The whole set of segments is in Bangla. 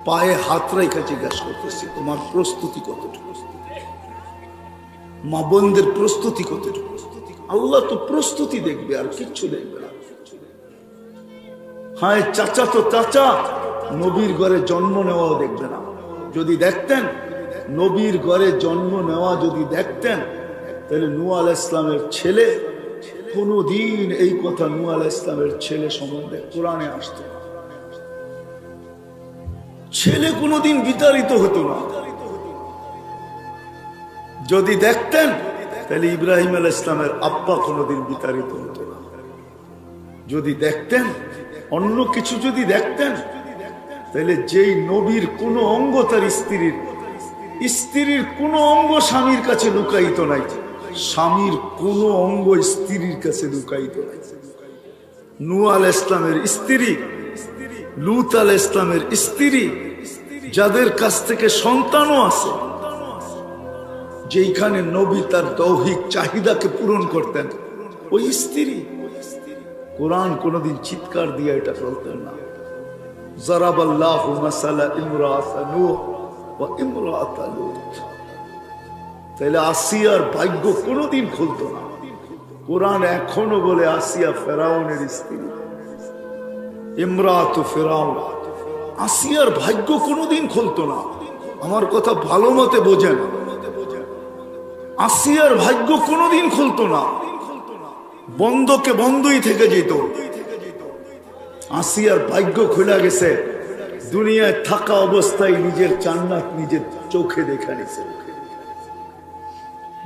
পায়ে হাত রেখে জিজ্ঞাসা করতেছি, তোমার প্রস্তুতি কতটুকু? মা বোনদের প্রস্তুতি কতটুকু? আল্লাহ তো প্রস্তুতি দেখবে, আর কিচ্ছু দেখবে না। হ্যাঁ, চাচা তো চাচা, নবীর ঘরে জন্ম নেওয়াও দেখবে না। যদি দেখতেন, নবীর ঘরে জন্ম নেওয়া যদি দেখতেন, তাহলে নূহ আলাইহিস সালামের ছেলে কোনদিন এই কথা নূহ আলাইহিস সালামের ছেলে সম্বন্ধে কোরআনে আসতো না। ছেলে কোনদিন বিতাড়িত হতো না। যদি দেখতেন, তাহলে ইব্রাহিম আলাইহিস সালামের আব্বা কোনদিন বিতাড়িত হতো না। যদি দেখতেন, অন্য কিছু যদি দেখতেন, তাহলে যেই নবীর কোন অঙ্গ তার স্ত্রীর কোন অঙ্গ স্বামীর কাছে লুকায়িত নাই, স্বামীর কোন অঙ্গ স্ত্রীর কাছে লুকায়িত নাই। নূহ আলাইহিস সালামের স্ত্রী, লূত আলাইহিস সালামের স্ত্রী, যাদের কাছ থেকে সন্তানও আছে, যেখানে নবী তার দৈহিক চাহিদাকে পূরণ করতেন, ওই স্ত্রী। কোরআন কোনদিন চিৎকার দিয়ে এটা বলতেন না, যারাবাল্লাহু মাসালা ইমরাআতা নূহ ওয়া ইমরাআতা লূত। তাহলে আসিয়ার ভাগ্য কোনদিন খুলতো না। কোরআন এখনো বলে আসিয়া ফেরাউনের স্ত্রী, ইমরাআতু ফিরাউন। আসিয়ার ভাগ্য কোনদিন খুলতো না। আমার কথা ভালো মতে বোঝেন, আসিয়ার ভাগ্য কোনদিন খুলতো না, বন্ধকে বন্ধই থেকে যেত। আসিয়ার ভাগ্য খুলে গেছে, দুনিয়ায় থাকা অবস্থায় নিজের জান্নাত নিজের চোখে দেখা নিছে।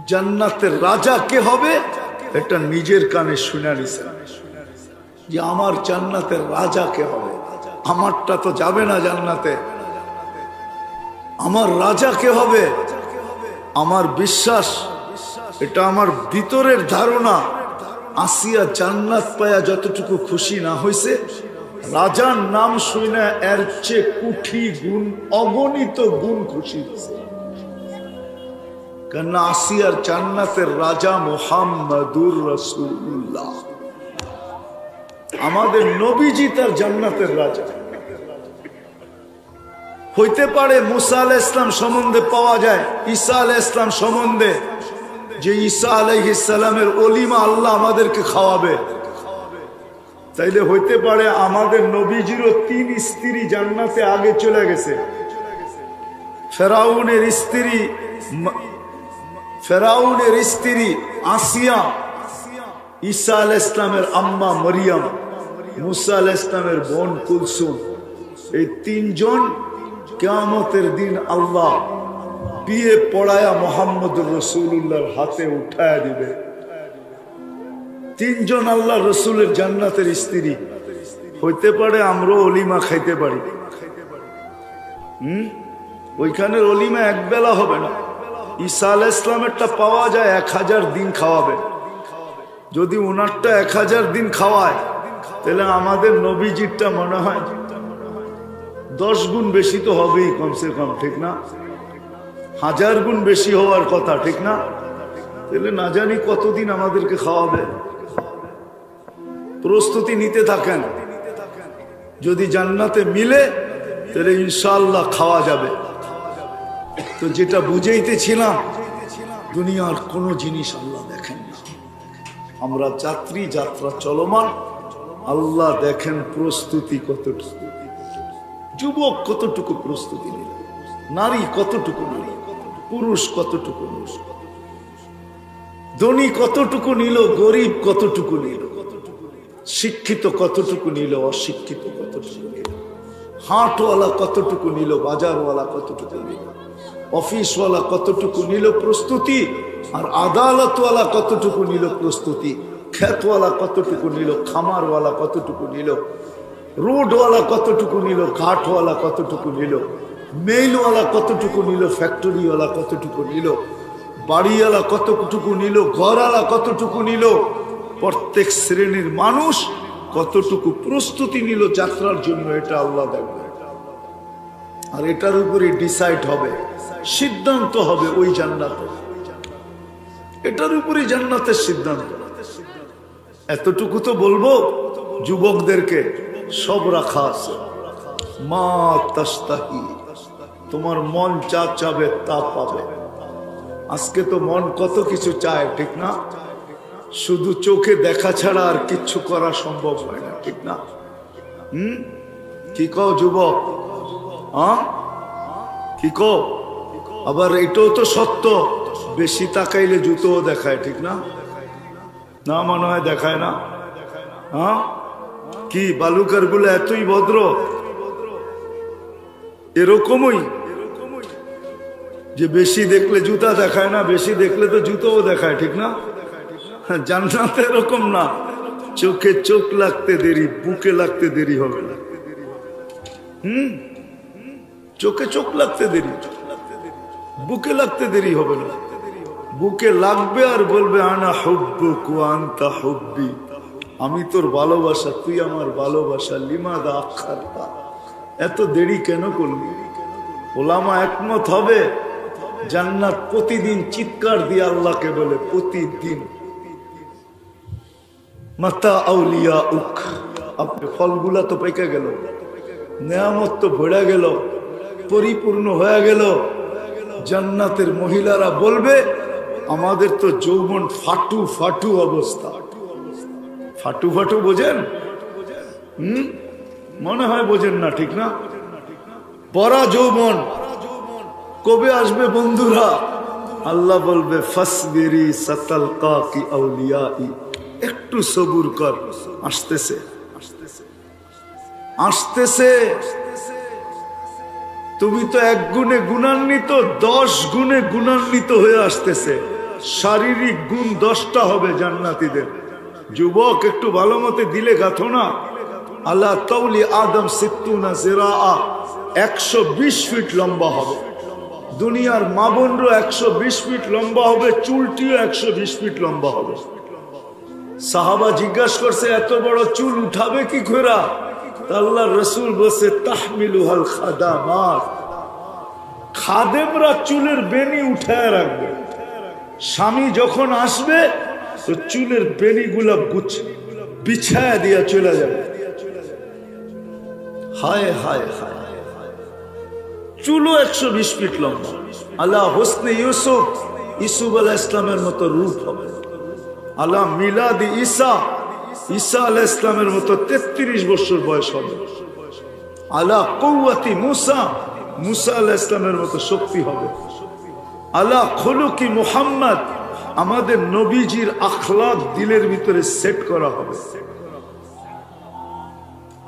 জান্নাতের রাজা কে হবে এটা নিজের কানে শুনে নিছে, যে আমার জান্নাতের রাজা কে হবে। আমারটা তো যাবে না জান্নাতে, আমার রাজা কে হবে। আমার বিশ্বাস, এটা আমার ভিতরের ধারণা, আসিয়া জান্নাত পায়া যতটুকু খুশি না হয়েছে, রাজার নাম শুনে এর চেয়ে কোটি গুণ, অগণিত গুণ খুশি হয়েছে। কেন আসিয়ার জান্নাতের রাজা মুহাম্মাদুর রাসূলুল্লাহ, আমাদের নবীজি তার জান্নাতের রাজা। হইতে পারে মুসা আলাইহিস সালাম সম্বন্ধে পাওয়া যায়, ঈসা আলাইহিস সালাম সম্বন্ধে, যে ঈসা আলাইহিস সালামের ওলিমা আল্লাহ আমাদেরকে খাওয়াবে। তাইলে হইতে পারে আমাদের নবীজিরও 3 স্ত্রী জান্নাতে আগে চলে গেছে। ফেরাউনের স্ত্রী আসিয়া, ঈসা আলাইহিস সালামের আম্মা মরিয়ম, মুসা আলাইহিস সালামের বোন কুলসুম, এই 3 জন কিয়ামতের দিন আল্লাহ বিয়ে পড়ায়া মুহাম্মদুর রাসূলুল্লাহর হাতে উঠায়া দিবে। 3 জন আল্লাহ রসুলের জান্নাতের স্ত্রী। হইতে পারে আমরা অলিমা খাইতে পারি, ওইখানের অলিমা এক বেলা হবে না। ঈসা আলাইহিস সালামেরটা পাওয়া যায় 1000 দিন খাওয়াবে। যদি ওনারটা 1000 দিন খাওয়ায়, তাহলে আমাদের নবীজিরটা মনে হয় 10 গুণ বেশি তো হবেই কমসে কম, ঠিক না? 1000 গুণ বেশি হওয়ার কথা, ঠিক না? তাহলে না জানি কতদিন আমাদেরকে খাওয়াবে। প্রস্তুতি নিতে থাকেন, যদি জান্নাতে মিলে তাহলে ইনশাআল্লাহ খাওয়া যাবে। তো যেটা বুঝাইতেছিলাম, দুনিয়ার কোনো জিনিস আল্লাহ দেখেন না, আমরা যাত্রী, যাত্রা চলমান। আল্লাহ দেখেন প্রস্তুতি কতটুকু, যুবক কতটুকু প্রস্তুতি নিল, নারী কতটুকু নিল, পুরুষ কতটুকু নিল, ধনী কতটুকু নিল, গরিব কতটুকু নিল, শিক্ষিত কতটুকু নিল, অশিক্ষিত কতটুকু নিল, হাটওয়ালা কতটুকু নিল, বাজারওয়ালা কতটুকু নিল, অফিসওয়ালা কতটুকু নিল প্রস্তুতি, আর আদালতওয়ালা কতটুকু নিল প্রস্তুতি, ক্ষেতওয়ালা কতটুকু নিল, খামারওয়ালা কতটুকু নিল, রোডওয়ালা কতটুকু নিল, ঘাটওয়ালা কতটুকু নিল, মেইলওয়ালা কতটুকু নিল, ফ্যাক্টরিওয়ালা কতটুকু নিল, বাড়িওয়ালা কতটুকু নিল, ঘরওয়ালা কতটুকু নিল। প্রত্যেক শ্রেণীর মানুষ কতটুকু প্রস্তুতি নিল যাত্রার জন্য, এটা আল্লাহ দেখবে। আর এটার উপরে ডিসাইড হবে, সিদ্ধান্ত হবে ওই জান্নাতে, এটার উপরে জান্নাতের সিদ্ধান্ত। এতটুকু তো বলবো যুবকদেরকে, সব রাখা আছে, মা তাশতাহি, তোমার মন যা চাবে তা পাবে। আজকে তো মন কত কিছু চায়, ঠিক না? শুধু চোখে দেখা ছাড়া আর কিচ্ছু করা সম্ভব হয় না, ঠিক না? কি কও যুবক? কি কও? আবার এটাও তো সত্য, বেশি তাকাইলে জুতোও দেখায়, ঠিক না? না মনে হয় দেখায় না? কি বালুকার গুলো এতই ভদ্র? এরকমই যে বেশি দেখলে জুতা দেখায় না, বেশি দেখলে তো জুতোও দেখায়, ঠিক না? জান্নাতে এরকম না, চোখে চোখ লাগতে দেরি, বুকে লাগতে দেরি হবে না। চোখে চোখ লাগতে দেরি, বুকে লাগতে দেরি হবে না। বুকে লাগবে আর বলবে আনা হুব্বুক ওয়া আনতা হুব্বি, আমি তোর ভালোবাসা, তুই আমার ভালোবাসা। লিমাদা আখারতা, এত দেরি কেন করলি? ওলামা একমত হবে, জান্নাত প্রতিদিন চিৎকার দিয়ে আল্লাহকে বলে, প্রতিদিন মাতা আউলিয়া উক, আপনি ফলগুলা তো পেকে গেল, নেয়ামত তো ভরে গেল, পরিপূর্ণ হয়ে গেল। জান্নাতের মহিলারা বলবে, আমাদের তো যৌবন ফাটু ফাটু অবস্থা। ফাটু ফাটু বোঝেন? মনে হয় বোঝেন না, ঠিক না? পরা যৌবন কবে আসবে বন্ধুরা? আল্লাহ বলবে ফাসবিরি সাতালকাকি আউলিয়াই, একটু সবুর কর, আসতেছে আসতেছে। তুমি তো এক গুণে গুণান্বিত, 10 গুণে গুণান্বিত হয়ে আসতেছে। শারীরিক গুণ 10টা হবে জান্নাতীদের। যুবক একটু ভালো মতে দিলে গাথো না। আল্লাহ তাউলি আদম সিত্তুনা জিরাআ, 120 ফিট লম্বা হবে। দুনিয়ার মা বোনরও 120 ফিট লম্বা হবে, চুলটিও 120 ফিট লম্বা হবে। সাহাবা জিজ্ঞাসা করছে, এত বড় চুল উঠাবে কি করে? আল্লাহর রাসূল বলছে, তাহমিলুহাল খাদামাত, খাদেমরা চুলের বেনি উঠায় রাখবে। স্বামী যখন আসবে তো চুলের বেনিগুলা বিছায়া দিয়া চলে যাবে। হায় হায় হায়, চুলও 120 ফিট লম্বা। আল্লাহ হোসনে ইউসুফ, ইসুফ আলাইহিস ইসলামের মতো রূপ হবে। আল্লাহ মিলাদি ঈসা, ঈসা আলাইহিস ইসলামের মতো 33 বছর বয়স হবে। আল্লাহ কুওয়াতি মুসা, মুসা আলাইহিস ইসলামের মতো শক্তি হবে। আল্লাহ খুলুকি মুহাম্মদ, আমাদের নবীজির আখলাক দিলের ভিতরে সেট করা হবে।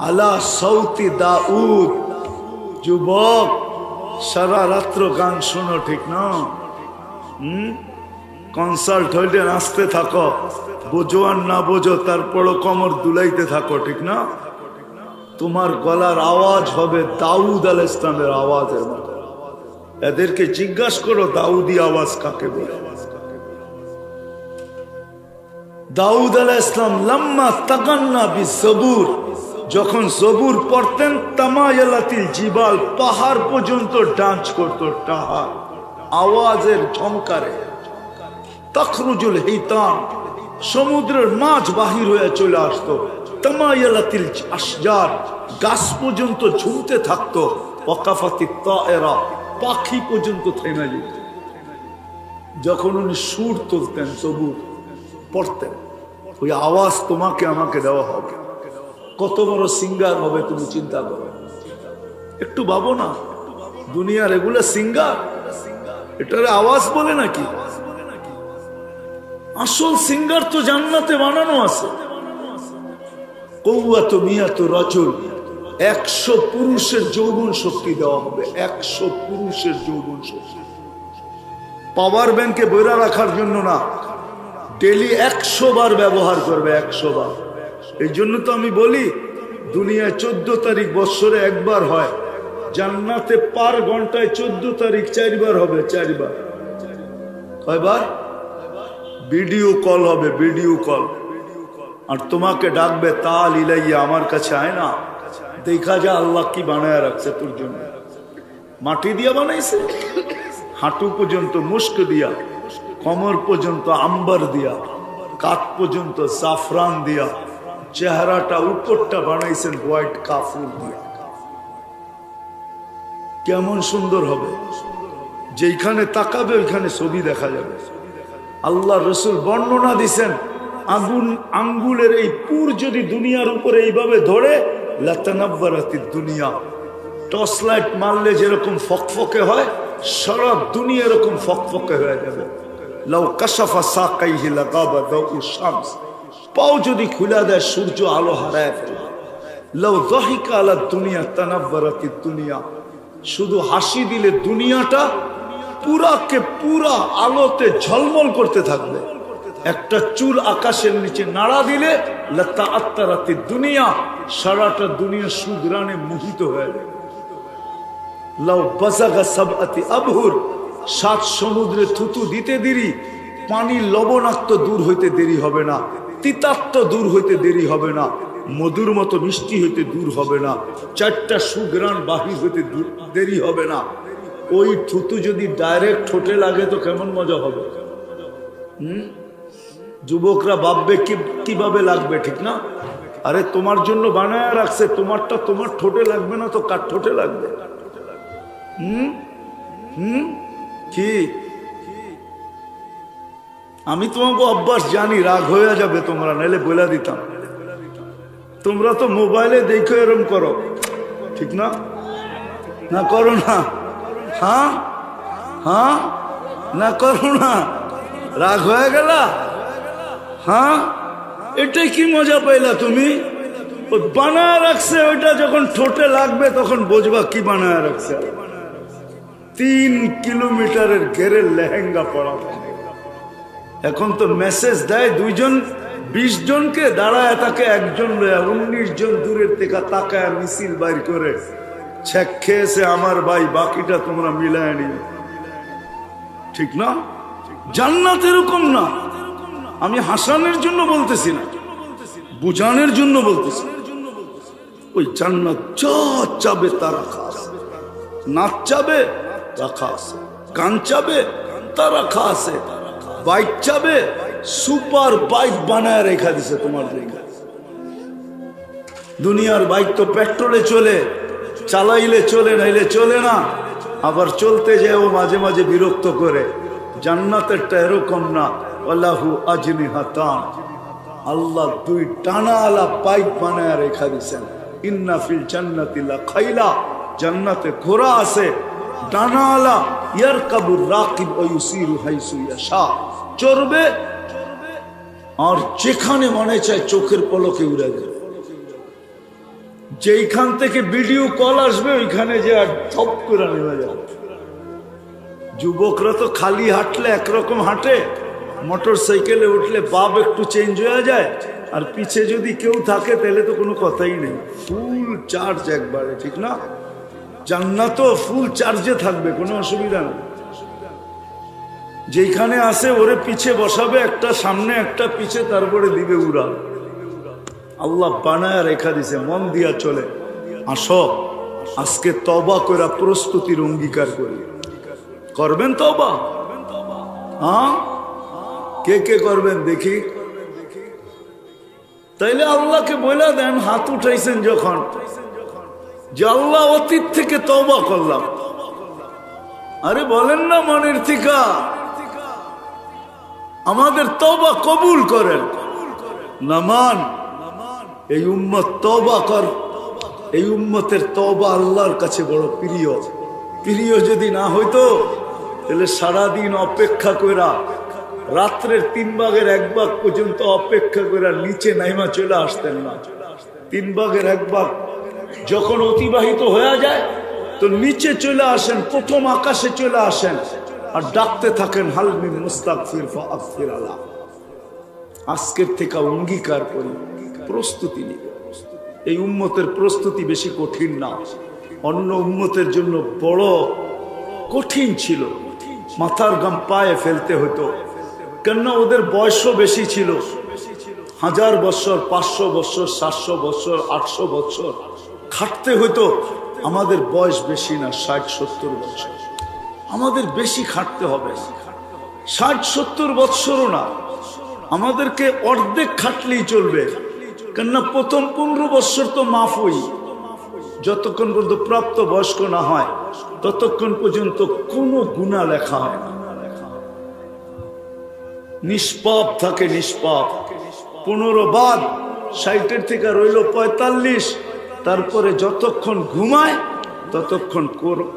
আল্লাহ সৌতি দাউদ, যুবক সারা রাত্র গান শোনো, ঠিক না? কনসার্ট হইলে নাচতে থাকো, বোঝো আর না বোঝো তারপরও কমর দুলাইতে থাকো, ঠিক না? তোমার গলার আওয়াজ হবে দাউদ আলাইহিস ইসলামের আওয়াজের মতো। এদেরকে জিজ্ঞাসা করো দাউদি আওয়াজ কাকে বলে। দাউদ আলাইহিস সালাম লাম্মা তাগান্না বিজবুর, যখন জবুর পড়তেন, তামায়ালাতিল জিবাল, পাহাড় পর্যন্ত ডান্স করতো, টাহার আওয়াজের ঝংকারে। তখরুজুল হিতান, সমুদ্রের মাছ বাহির হয়ে চলে আসতো। তামায়ালাতিল আশজার, গাছ পর্যন্ত ঝুমতে থাকতো। ওয়াকাফাতিত তায়রা, পাখি পর্যন্ত থেমে যেত। যখন উনি সুর তুলতেন, জবুর পড়তেন, ওই আওয়াজ তোমাকে আমাকে দেওয়া হবে। কত বড় সিঙ্গার হবে তুমি চিন্তা করো। একটু ভাবো না, দুনিয়ার এগুলো সিঙ্গার, এটার আওয়াজ বলে নাকি? আসল সিঙ্গার তো জান্নাতে বানানো আছে। কৌয়াত মিয়াত রাজুল, 100 পুরুষের যৌবন শক্তি দেওয়া হবে। 100 পুরুষের যৌবন শক্তি, পাওয়ার ব্যাংকে বইরা রাখার জন্য না, ডেলি 100 বার ব্যবহার করবে, 100 বার। এই জন্য তো আমি বলি, দুনিয়ায় 14 তারিখ বৎসরে একবার হয়, জান্নাতে পার ঘন্টায় 14 তারিখ 4 বার হবে। 4 বার। কয়বার? ভিডিও কল হবে, ভিডিও কল। আর তোমাকে ডাকবে, তাল ইলাইয়া, আমার কাছে আয় না, দেখা যা আল্লাহ কি বানায় রাখছে তোর জন্য। মাটি দিয়া বানাইছে, হাঁটু পর্যন্ত মুস্ক দিয়া, কমর পর্যন্ত আম্বার দিয়া, কাঠ পর্যন্ত জাফরান দিয়া, চেহারাটা উপরটা বানাইছেন হোয়াইট কাফুর দিয়া। কেমন সুন্দর হবে, যেইখানে তাকাবে ওইখানে ছবি দেখা যাবে। আল্লাহ রসুল বর্ণনা দিছেন, আঙ্গুলের এই পুর যদি দুনিয়ার উপরে এইভাবে ধরে, লাতানাব্বারাতিদ দুনিয়া, টর্চ লাইট মারলে যেরকম ফকফকে হয়, সারা দুনিয়া এরকম ফকফকে হয়ে যাবে। লাউ কাশাফা সাকাইহি লাগাবা দাউ শামস, পাও যদি খুলে দেয় সূর্য আলো হারায় ফেলে। লাউ যাহিকা আলা দুনিয়া তানাব্বারাতিদ দুনিয়া, শুধু হাসি দিলে দুনিয়াটা পুরাকে পুরা আলোতে ঝলমল করতে থাকবে। একটা চুল আকাশের নিচে নাড়া দিলে লাতাআত্তারাতিদ দুনিয়া, সারাটা দুনিয়া সুগ্রানে মোহিত হয়ে যাবে। লাউ বাযাগা সাবআতি আবহুর, ৭ সমুদ্রে থুতু দিতে দেরি, পানির লবণাক্ত দূর হইতে দেরি হবে না, তিতাক্ত দূর হইতে দেরি হবে না, মধুর মতো মিষ্টি হইতে দূর হবে না, 4টা সুগ্রাণ বাহির হইতে দেরি হবে না। ওই থুতু যদি ডাইরেক্ট ঠোঁটে লাগে তো কেমন মজা হবে। যুবকরা ভাববে কিভাবে লাগবে, ঠিক না? আরে তোমার জন্য বানায় রাখছে, তোমারটা তোমার ঠোঁটে লাগবে না তো কার ঠোঁটে লাগবে? কি আমি তোমাকে অভ্যাস জানি, রাগ হয়ে যাবে তোমরা, নাইলে বলে দিতাম। তোমরা তো মোবাইলে দেখো এরম করো, ঠিক না? না করো না? হ্যাঁ হ্যাঁ, না করো না? রাগ হয়ে গেল? হ্যাঁ, এটাই কি মজা পাইলা তুমি? বানায় রাখছে, ওইটা যখন ঠোঁটে লাগবে তখন বুঝবা কি বানায় রাখছে। 3 কিলোমিটারের ঘেরে লেহেঙ্গা পরা, এখন তো মেসেজ দেয় 2 জন 20 জনকে দাঁড়ায়, তাকে একজন 19 জন দূরের থেকে তাকায় মিছিল বাইর করে, ছেক খেয়েছে আমার ভাই, বাকিটা তোমরা মিলায় নিও, ঠিক না? জান্নাত এরকম না। আমি হাসানের জন্য বলতেছি না, বুঝানোর জন্য বলতেছি। ওই জান্নাত যা চাবে তা রাখা আছে, নাচ চাবে রাখা আছে, গান চাবে তা রাখা আছে, বাইক চাবে সুপার বাইক বানায় রেখা দিছে তোমার জন্য। দুনিয়ার বাইক তো পেট্রোলে চলে, চালাইলে চলে, নাইলে চলে না। আবার চলতে যেও মাঝে মাঝে বিরক্ত করে। জান্নাতেরটা এরকম না, আল্লাহু আজনিহাতান, আল্লাহ 2 টানাওয়ালা বাইক বানায় রেখা দিছেন। ইন্না ফিল জান্নাতি লাখাইলা, জান্নাতে ঘোড়া আছে ডানাওয়ালা, ইয়ারকাবুর রাকিব ওয়া ইউসিরু হাইসু ইয়াশা, চড়বে আর যেখানে মনে চায় চোখের পলকে উড়ে যাবে। যেইখান থেকে ভিডিও কল আসবে ওইখানে যে আর থপ করে নেমে যাবে। যুবকরা তো খালি হাঁটলে একরকম হাঁটে, মোটর সাইকেলে উঠলে বাপ একটু চেঞ্জ হয়ে যায়, আর পিছে যদি কেউ থাকে তাহলে তো কোনো কথাই নেই, ফুল চার্জ একবারে, ঠিক না? জান্নাতও ফুল চার্জে থাকবে, কোনো অসুবিধা নেই। যেখানে আসে ওরে পিছে বসাবে, একটা সামনে একটা পিছে, তারপরে দিবে উড়া। আল্লাহ বানায় রেখা দিছে, মন দিয়া চলে। আসো আজকে তওবা করে প্রস্তুতির অঙ্গীকার করি। করবেন তওবা? হ্যাঁ, কে কে করবেন দেখি? তাইলে আল্লাহকে বলে দেন, হাত উঠাইছেন যখন, যে আল্লাহ অতীত থেকে তওবা করলাম। আরে বলেন না মনের থেকে, আমাদের তওবা কবুল করেন। নামান এই উম্মত তওবা কর, এই উম্মতের তওবা আল্লাহর কাছে বড় প্রিয়। প্রিয় যদি না হইতো তাহলে সারাদিন অপেক্ষা কইরা, রাত্রের 3 ভাগের 1 ভাগ পর্যন্ত অপেক্ষা কইরা নিচে নাইমা চলে আসতেন না। 3 ভাগের 1 ভাগ যখন অতিবাহিত হয়ে যায় তো নিচে চলে আসেন, প্রথম আকাশে চলে আসেন আর ডাকতে থাকেন, হাল মিন মুস্তাগফির ফাগফির আলা। আজকের থেকে অঙ্গীকার করি, প্রস্তুতি নিই। এই উম্মতের প্রস্তুতি বেশি কঠিন না, অন্য উম্মতের জন্য বড় কঠিন ছিল। মাথার গাম পায়ে ফেলতে হতো, কেননা ওদের বয়সও বেশি ছিল। 1000 বছর, 500 বছর, 700 বছর, 800 বছর খাটতে হতো। আমাদের বয়স বেশি না, 60-70 বছর। আমাদের বেশি খাটতে হবে, 60-70 বছরও না, আমাদেরকে অর্ধেক খাটলেই চলবে। কেননা প্রথম 15 বছর তো মাফ হই, যতক্ষণ পর্যন্ত প্রাপ্ত বয়স্ক না হয় ততক্ষণ পর্যন্ত কোনো গুনাহ লেখা হয় না, নিষ্পাপ থাকে, নিষ্পাপ। 15 বাদ 60 থেকে রইল 45, তারপরে যতক্ষণ ঘুমায় ততক্ষণ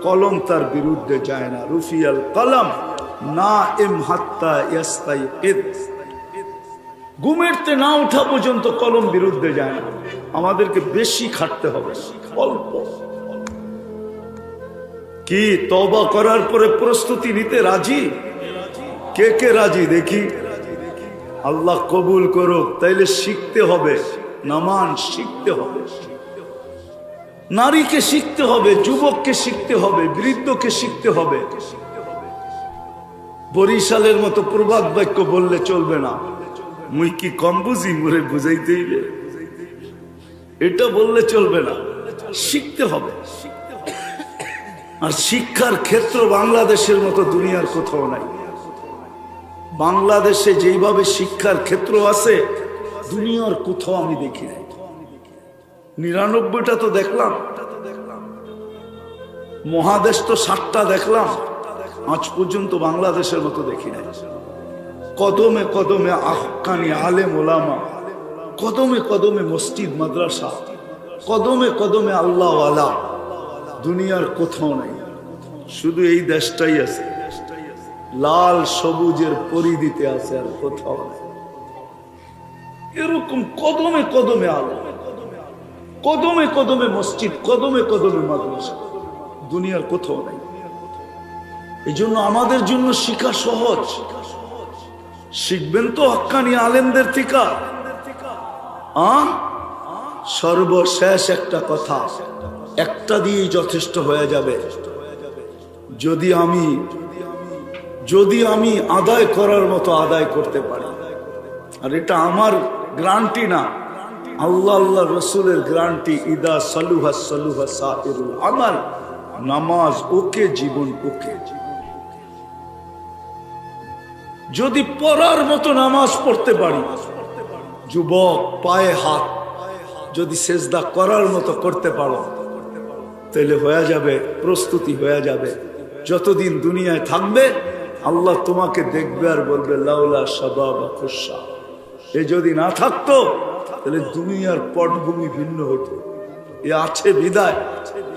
কলম তার বিরুদ্ধে যায় না। রুফিয়াল কলম নাইম হাত্তা ইয়াস্তাইকিদ, ঘুমেরতে না ওঠা পর্যন্ত কলম বিরুদ্ধে যায় না। আমাদেরকে বেশি খাটতে হবে, অল্প। কি তওবা করার পরে প্রস্তুতি নিতে রাজি? কে কে রাজি দেখি? আল্লাহ কবুল করুক। তাইলে শিখতে হবে, নামাজ শিখতে হবে, নারীকে শিখতে হবে, যুবককে শিখতে হবে, বৃদ্ধকে শিখতে হবে। বরিশালের মতো প্রবাদ বাক্য বললে চলবে না, মুই কি কম বুঝি মোরে বুঝাইতে হইবে, এটা বললে চলবে না। শিখতে হবে। আর শিক্ষার ক্ষেত্র বাংলাদেশের মতো দুনিয়ার কোথাও নাই। বাংলাদেশে যেইভাবে শিক্ষার ক্ষেত্র আছে দুনিয়ার কোথাও আমি দেখি নাই। 99টা তো দেখলাম, মহাদেশ তো 7টা দেখলাম, আজ পর্যন্ত বাংলাদেশের মতো দেখি নাই। কদমে কদমে আহকানি আলেম ওলামা, কদমে কদমে মসজিদ মাদ্রাসা, কদমে কদমে আল্লাহ ওয়ালা, দুনিয়ার কোথাও নাই। শুধু এই দেশটাই আছে, লাল সবুজের পরিধিতে আছে, আর কোথাও নাই। এরকম কদমে কদমে আলো, কদমে কদমে মসজিদ, কদমে কদমে মাদ্রাসা, দুনিয়ার কোথাও নাই। এই জন্য আমাদের জন্য শিক্ষা সহজ। শিখবেন তো হক্কানি আলেমদের থেকে। সর্বশেষ একটা কথা, একটা দিয়েই যথেষ্ট হয়ে যাবে। যদি আমি আদায় করার মতো আদায় করতে পারি, আর এটা আমার গ্যারান্টি না, আল্লাহ রসুলের গ্যারান্টি, ইদা সালুহা সালুহা সাইরুল আমাল, নামাজ ওকে, জীবন ওকে। যদি পড়ার মতো নামাজ পড়তে পারি, যুবক পায়ে হাত যদি সেজদা করার মতো করতে পারো, তাহলে হয়ে যাবে, প্রস্তুতি হয়ে যাবে। যতদিন দুনিয়ায় থাকবে আল্লাহ তোমাকে দেখবে আর বলবে লাউলা শাবাবা খুশা। এ যদি না থাকতো তাহলে দুনিয়ার পটভূমি ভিন্ন হতো। এ আছে বিদায়,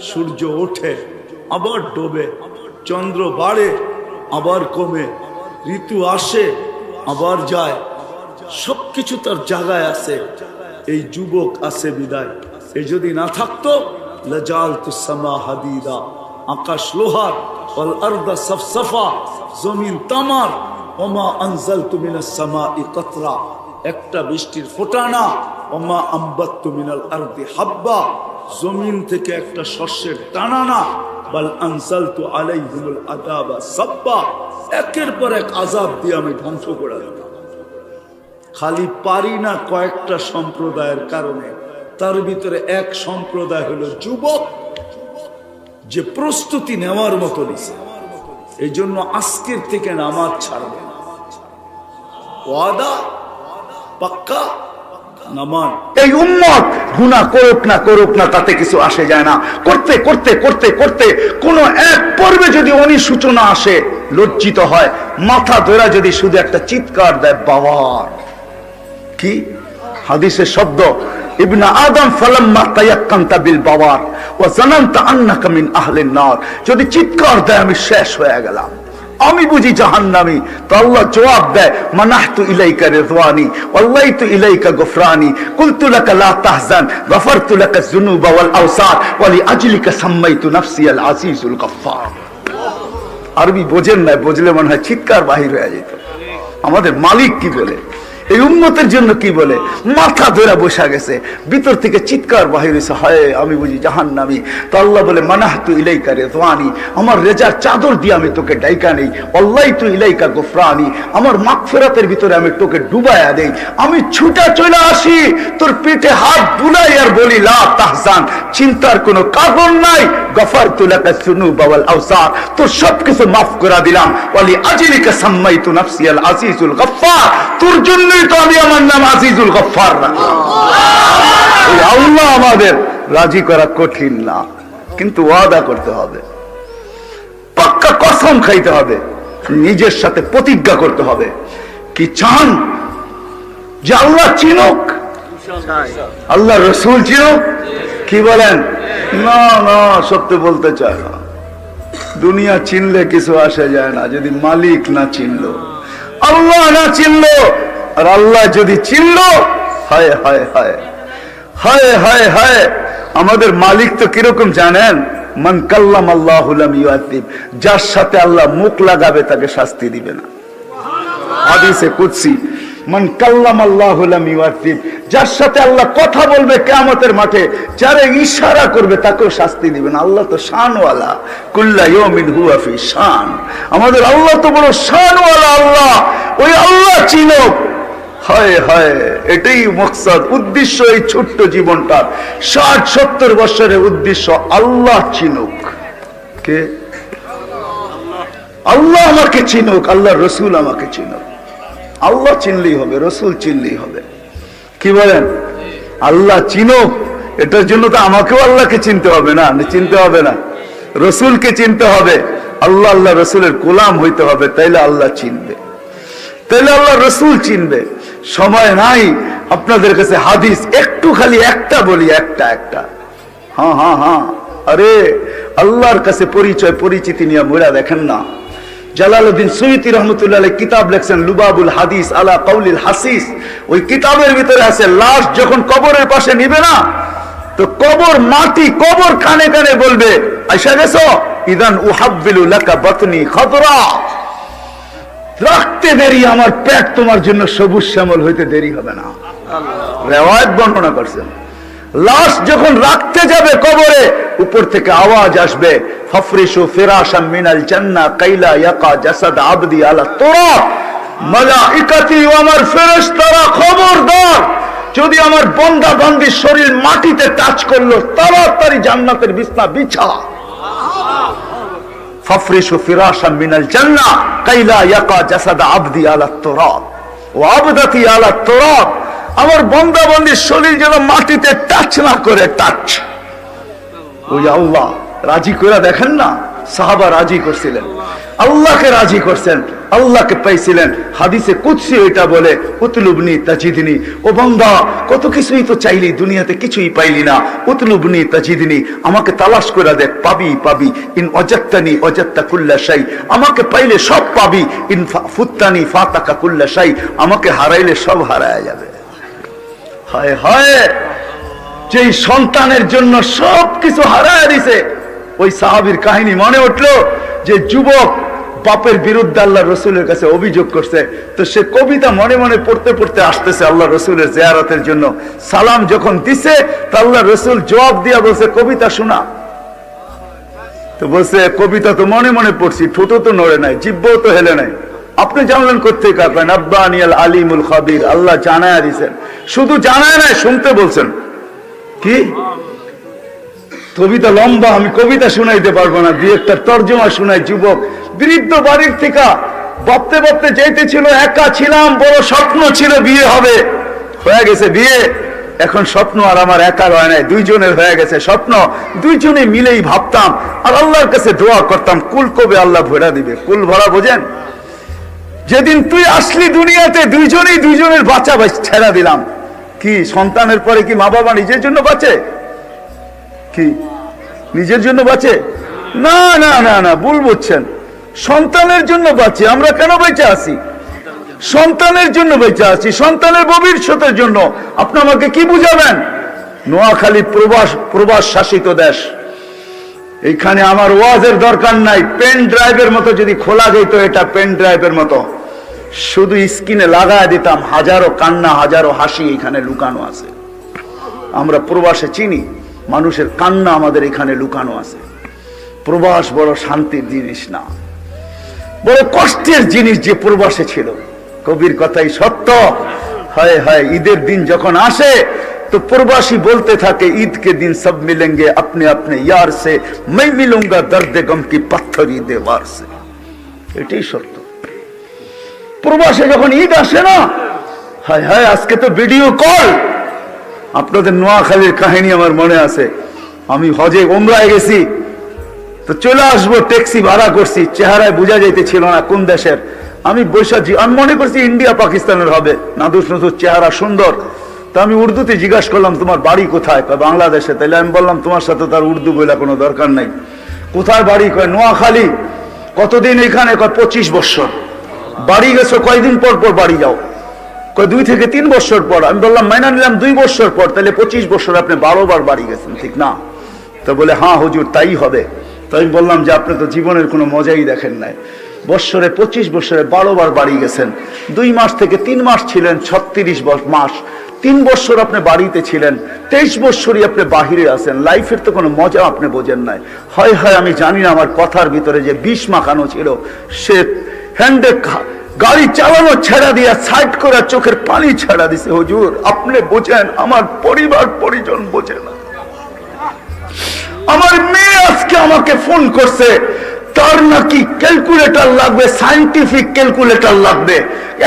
সূর্য ওঠে আবার ডোবে, চন্দ্র বাড়ে আবার কমে, ঋতু আসে আবার যায়, সবকিছু তার জায়গায় আছে। এই যুবক আছে বিদায়। এ যদি না থাকতো লাজালতু সামা হাদিদা, আকাশ লোহার, ওয়াল আরদা সাফসাফা, জমিন তামার, ওমা আনজালতু মিনাস সামাই কাতরা, একটা বৃষ্টির ফোঁটা না, ওমা আম্বাততু মিনাল আরদি হাব্বা, জমিন থেকে একটা শস্যের দানা না, বাল আনজালতু আলাইহিমুল আযাবা সাব্বা, একের পর এক আযাব দিয়ে আমি ধ্বংস করে দেব। খালি পারি না কয়েকটা সম্প্রদায়ের কারণে, তার ভিতরে এক সম্প্রদায় হলো যুবক, যে প্রস্তুতি নেওয়ার মতো নিছে। এই জন্য আজকের থেকে নামাজ ছাড়বে, ওয়াদা পাক্কা নামাজ। এই উম্মত গুনাহ করুক না তাতে কিছু আসে যায় না। করতে করতে করতে করতে কোন এক পর্বে যদি অনুশোচনা আসে, লজ্জিত হয়, মাথা ধরা যদি শুধু একটা চিৎকার দেয়, বাবার কি হাদিসের শব্দ, ইবনে আদম ফালাম্মা তায়াক্কানতা বিল বাওয়ার ওয়া জানানতা আন্নাকা মিন আহলিন নার, যদি চিৎকার দেয় আমি শেষ হয়ে গেলাম, আমি বুঝি জাহান্নামী, তো আল্লাহ জবাব দেয়, মানাহতু ইলাইকা রিদওয়ানি ওয়াল্লাইতু ইলাইকা গফরানি কুলতু লাকা লা তাহজান গফারতু লাকা যুনুবা ওয়াল আওসার ওয়া লিআজলিকা সাম্মাইতু নাফসি আল আজিজুল গফফার। আরবি বোঝেন না, বুঝলে মনে হয় চিৎকার বাহির হয়ে যেত। আমাদের মালিক কি বলে, এই উম্মতের জন্য কি বলে, মাথা ধরে বসা গেছে, ভিতর থেকে চিৎকার বাহির হয়েছে, হায় আমি বুঝি জাহান্নামী। তো আল্লাহ বলে, মানাহতু ইলাইকা রিদওয়ানি, আমার রেজার চাদর দিয়ে আমি তোকে ডাইকা নেই, ওয়াল্লাইতু ইলাইকা গফরানি, আমার মাগফিরাতের ভিতরে আমি তোকে ডুবাইয়া দেই। আমি ছুটা চলে আসি, তোর পেটে হাত বুলাই আর বলি লা তাহজান, চিন্তার কোনো কারণ নাই, গফারতু লাকা যুনুবা ওয়াল আওসার, তোর সবকিছু মাফ করে দিলাম, ওয়া লিআজলিকা সাম্মাইতু নাফসি আল আজিজুল গফফার, তোর জন্য তো আমি আমার নাম আজিজুল গফফার রাখলাম। আল্লাহ আমাদের রাজি করা কঠিন না, কিন্তু ওয়াদা করতে হবে। কসম খাইতে হবে, নিজের সাথে প্রতিজ্ঞা করতে হবে। কি চান? যে আল্লাহ চিনুক, আল্লাহ রসুল চিনুক। কি বলেন? না না, সত্য বলতে চায় না। দুনিয়া চিনলে কিছু আসে যায় না যদি মালিক না চিনলো, আল্লাহ না চিনলো। আর আল্লাহ যদি চিনলো, হায় হায় হায় হায় হায় হায়। আমাদের মালিক তো কিরকম জানেন? মান কাল্লাম আল্লাহু লাম ইউআযিব, যার সাথে আল্লাহ মুখ লাগাবে তাকে শাস্তি দিবে না। হাদিসে কুদসি, মান কাল্লাম আল্লাহু লাম ইউআযিব, যার সাথে আল্লাহ কথা বলবে কিয়ামতের মাঠে, যারে ইশারা করবে তাকেও শাস্তি দিবে না। আল্লাহ তো শানওয়ালা, কুল্লা ইয়াউমিন হুয়া ফি শান। আমাদের আল্লাহ তো বড় শানওয়ালা আল্লাহ। ওই আল্লাহ চিনুক। হায় হায়, এটাই মকসদ, উদ্দেশ্য এই ছোট্ট জীবনটা। 60-70 বছরের উদ্দেশ্য আল্লাহ চিনুক। কে? আল্লাহ আমাকে চিনুক, আল্লাহ রসুল আমাকে চিনুক। আল্লাহ চিনলেই হবে, রসুল চিনলেই হবে। কি বলেন? আল্লাহ চিনুক, এটার জন্য তো আমাকেও আল্লাহকে চিনতে হবে না? চিনতে হবে না, রসুলকে চিনতে হবে। আল্লাহ আল্লাহ রসুলের গোলাম হইতে হবে, তাইলে আল্লাহ চিনবে, তাইলে আল্লাহ রসুল চিনবে। সময় নাই আপনাদের কাছে হাদিস, একটু খালি একটা বলি, একটা। হ্যাঁ হ্যাঁ হ্যাঁ, আরে আল্লাহর কাছে পরিচয় পরিচিতি নিয়ে মোরা দেখেন না। জালালউদ্দিন সুয়ুতী রহমতুল্লাহ আলাইহি কিতাব লেখছেন লুবাবুল হাদিস আলা কাউলিল হাসিস। ওই কিতাবের ভিতরে আছে, লাশ যখন কবরের পাশে নিবে না, তো কবর মাটি, কবর কানে কানে বলবে, আয়সা গেছো, ইদান উহাব্বিলু লাকা বাতনি খাদরা, রাখতে দেরি, আমার পেট তোমার জন্য সবুজ শ্যামল হইতে দেরি হবে না। রিওয়ায়াত বর্ণনা করছেন। লাশ যখন রাখতে যাবে কবরে, উপর থেকে আওয়াজ আসবে, ফাফরিশু ফিরাশাম মিনাল জান্নাহ কাইলা ইয়াকা জাসাদ আবদি আলা তুরাব, মালাইকাতি ও আমার ফেরেশতারা খবরদার, যদি আমার বান্দা বান্দির শরীর মাটিতে টাচ করলো, তাড়াতাড়ি জান্নাতের বিছনা বিছা। ফাফরিশু ফিরাশাম মিনাল জান্নাহ কাইলা ইয়াকা জাসাদ আবদি আলা তুরাব ওয়া আবদাতি আলা তুরাব, আমার বান্দা বান্দির শরীর যেন মাটিতে টাচ না করে, টাচ। ওই আল্লাহ রাজি করে দেখেন না, সাহাবা রাজি করছিলেন, আল্লাহকে রাজি করছেন, আল্লাহকে পাইছিলেন। হাদিসে কুদসি এটা বলে, উতলুবনি তাজিদনি, ও বান্দা কত কিছুই তো চাইলি, দুনিয়াতে কিছুই পাইলি না, উতলুবনি তাজিদনি, আমাকে তালাশ করে দেখ, পাবি পাবি। ইন ওয়াজাদতানি ওয়াজাদতা কুল্লা শাই, আমাকে পাইলে সব পাবি। ইন ফুত্তানি ফাতাকা কুল্লা শাই, আমাকে হারাইলে সব হারায়া যাবে। হায় হায়, যেই সন্তানের জন্য সবকিছু হারায় দিছে, ওই সাহাবীর কাহিনী মনে উঠলো, যে যুবক বাপের বিরুদ্ধে আল্লাহ রসুলের কাছে অভিযোগ করছে, তো সে কবিতা মনে মনে পড়তে পড়তে আসতেছে আল্লাহ রসুলের জিয়ারতের জন্য। সালাম যখন দিছে, তা আল্লাহ রসুল জবাব দিয়া বলছে, কবিতা শোনা। তো বলছে, কবিতা তো মনে মনে পড়ছি, ঠোঁটো তো নড়ে নাই, জিহ্বাও তো হেলে নাই। আপনি জানলেন কোথেকে? আপনার আব্বানিয়াল আলিমুল খাবির, আল্লাহ জানায়া দিয়েছেন। শুধু জানায় নাই, শুনতে বলছেন। কি কবিতা লম্বা, আমি কবিতা শুনাইতে পারবো না, দুই একটা তর্জমা শুনাই। যুবক বৃদ্ধ বাড়ির থেকে ভাবতে ভাবতে যাইতেছিল, একা ছিলাম, বড় স্বপ্ন ছিল বিয়ে হবে, হয়ে গেছে বিয়ে। এখন স্বপ্ন আর আমার একার হয় নাই, দুইজনের হয়ে গেছে স্বপ্ন। দুইজনে মিলেই ভাবতাম আর আল্লাহর কাছে দোয়া করতাম, কুল কবে আল্লাহ ভরা দিবে। কুল ভরা বোঝেন? যেদিন তুই আসলি দুনিয়াতে, দুইজনেই দুইজনের বাচ্চা ছেড়া দিলাম। কি সন্তানের পরে কি মা বাবা নিজের জন্য বাঁচে? কি নিজের জন্য বাঁচে? না না না না, ভুল বুঝছেন। সন্তানের জন্য বাঁচি। আমরা কেন বেঁচে আছি? সন্তানের জন্য বেঁচে আছি, সন্তানের ভবিষ্যতের জন্য। আপনি আমাকে কি বুঝাবেন? নোয়াখালী প্রবাস শাসিত দেশ, এইখানে আমার ওয়াজের দরকার নাই। পেন ড্রাইভের মতো যদি খোলা যেত, এটা পেন ড্রাইভের মতো, শুধু স্ক্রিনে লাগায় দিতাম, হাজারো কান্না, হাজারো হাসি এখানে লুকানো আছে। আমরা প্রবাসে চিনি, মানুষের কান্না আমাদের এখানে লুকানো আছে। প্রবাস বড় শান্তির জিনিস না, বড় কষ্টের জিনিস যে প্রবাসে ছিল। কবির কথাই সত্য। হায় হায়, ঈদের দিন যখন আসে, तो प्रवासी बोलते था कि ईद के दिन सब मिलेंगे अपने अपने यार से, मैं मिलूंगा दर्द गम की पत्थरी दीवार से। এটাই সত্য। প্রবাসে যখন ঈদ আসে না, হায় হায়, আজকে তো ভিডিও কল। আপনাদের নোয়াখালীর কাহিনী আমার মনে আছে। আমি হজে ওমরায় গেছি, তো চলে আসবো, ট্যাক্সি ভাড়া করছি, চেহারায় বোঝা যাইতেছিল না কোন দেশের। আমি বৈশাখী, আমি মনে করছি ইন্ডিয়া পাকিস্তানের হবে, নাদুস নদুস চেহারা সুন্দর। তো আমি উর্দুতে জিজ্ঞাসা করলাম তোমার বাড়ি কোথায়? কয় বাংলাদেশে। তাইলে আমি বললাম তোমার সাথে তার উর্দু বলে কোনো দরকার নাই। কোথায় বাড়ি? কয় নোয়াখালী। কতদিন এখানে? কয় 25 বছর। বাড়ি গেছো কয়দিন পর পর বাড়ি যাও? কয় 2 থেকে 3 বছর পর। আমি বললাম মাইনা নিলাম 2 বছর পর, তাহলে 25 বছর আপনি 12 বার বাড়ি গেছেন, ঠিক না? তো বলে হ্যাঁ হুজুর তাই হবে। তো আমি বললাম যে আপনি তো জীবনের কোনো মজাই দেখেন নাই। বৎসরে 25 বছরে 12 বার বাড়ি গেছেন। 2 মাস থেকে 3 মাস ছিলেন, 36 মাস। 3 বছর আপনি বাড়িতে ছিলেন, 23 বছরই আপনি বাহিরে আছেন। লাইফের তো কোনো মজা আপনি বোঝেন নাই। হয় হয় আমি জানি না আমার কথার ভিতরে যে বিষ মাখানো ছিল। সে হ্যান্ডে গাড়ি চালানো ছেড়া দিয়া সাইড করে চোখের পানি ছেড়া দিছে। হুজুর আপনি বোঝেন, আমার পরিবার পরিজন বোঝে না। আমার মেয়ে আজকে আমাকে ফোন করছে, তার নাকি ক্যালকুলেটর লাগবে, সায়েন্টিফিক ক্যালকুলেটর লাগবে।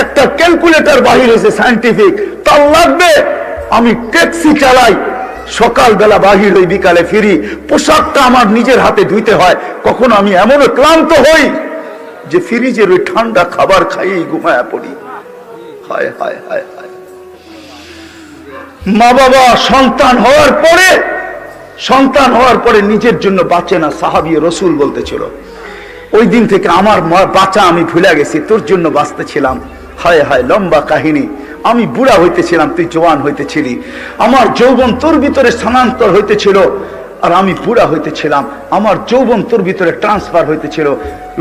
একটা ক্যালকুলেটর বাহির হয়েছে সায়েন্টিফিক, তার লাগবে। আমি ট্যাক্সি চালাই, সকালবেলা বাহির হই, বিকালে ফিরি। পোশাকটা আমার নিজের হাতে ধুইতে হয়। কখনো আমি এমনও ক্লান্ত হই যে ফ্রিজের ওই ঠান্ডা খাবার খাইয়েই ঘুমায়া পড়ি। হায় হায় হায় হায়। মা বাবা সন্তান হওয়ার পরে নিজের জন্য বাঁচে না। সাহাবী রসুল বলতেছিল ওই দিন থেকে আমার বাঁচা আমি ভুলে গেছি, তোর জন্য বাঁচতেছিলাম। হায় হায় লম্বা কাহিনী। আমি বুড়া হইতেছিলাম, তুই জওয়ান হইতেছিলি। আমার যৌবন তোর ভিতরে স্থানান্তর হইতেছিল, আর আমি বুড়া হইতেছিলাম। আমার যৌবন তোর ভিতরে ট্রান্সফার হইতেছিল।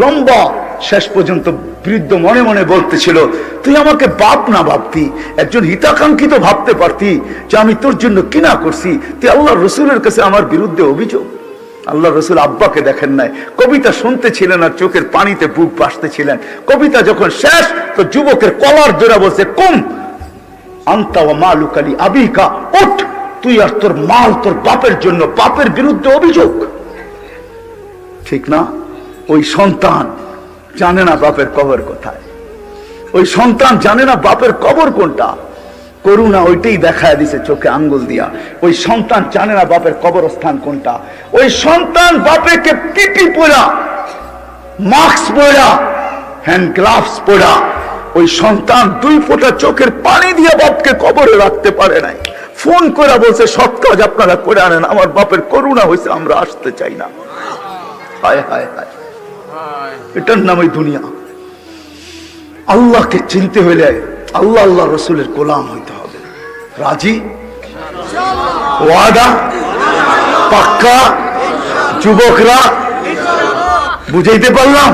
লম্বা শেষ পর্যন্ত বৃদ্ধ মনে মনে বলতেছিল, তুই আমাকে বাপ না ভাবতি, একজন হিতাকাঙ্ক্ষিত ভাবতে পারতি যে আমি তোর জন্য কিনা করছি। তুই আল্লাহ রসুলের কাছে আমার বিরুদ্ধে অভিযোগ। আল্লাহ রসুল আব্বাকে দেখেন নাই, কবিতা শুনতেছিলেন আর চোখের পানিতে বুক ভাসতেছিলেন। কবিতা যখন শেষ, তো যুবকের কলার ধরে বলছে, কুম আনতা ওয়া মালুকা লি আবিকা, উঠ, তুই আর তোর মাল তোর বাপের জন্য, বাপের বিরুদ্ধে অভিযোগ। ঠিক না? ওই সন্তান জানে না বাপের কবর কোথায়, ওই সন্তান জানে না বাপের কবর কোনটা। করুণা ওইটাই দেখায় দিছে চোখে আঙ্গুল দিয়া। ওই সন্তান জানে না বাপের কবরস্থান কোনটা। ওই সন্তান বাপেকে পিপি পরা, মাস্ক পরা, হ্যান্ড গ্লাভস পরা, ওই সন্তান 2 ফোঁটা চোখের পানি দিয়ে বাপকে কবরে রাখতে পারে নাই। ফোন করে বলছে সৎ কাজ আপনারা করে আনেন, আমার বাপের করুণা হয়েছে, আমরা আসতে চাই না। হায় হায় হায়, এটার নাম ওই দুনিয়া। আল্লাহকে চিনতে হইলে আল্লাহ আল্লাহ রসুলের গোলাম হইতে হবে। রাজি? ওয়াদা? পাক্কা? যুবকরা বুঝাইতে পারলাম?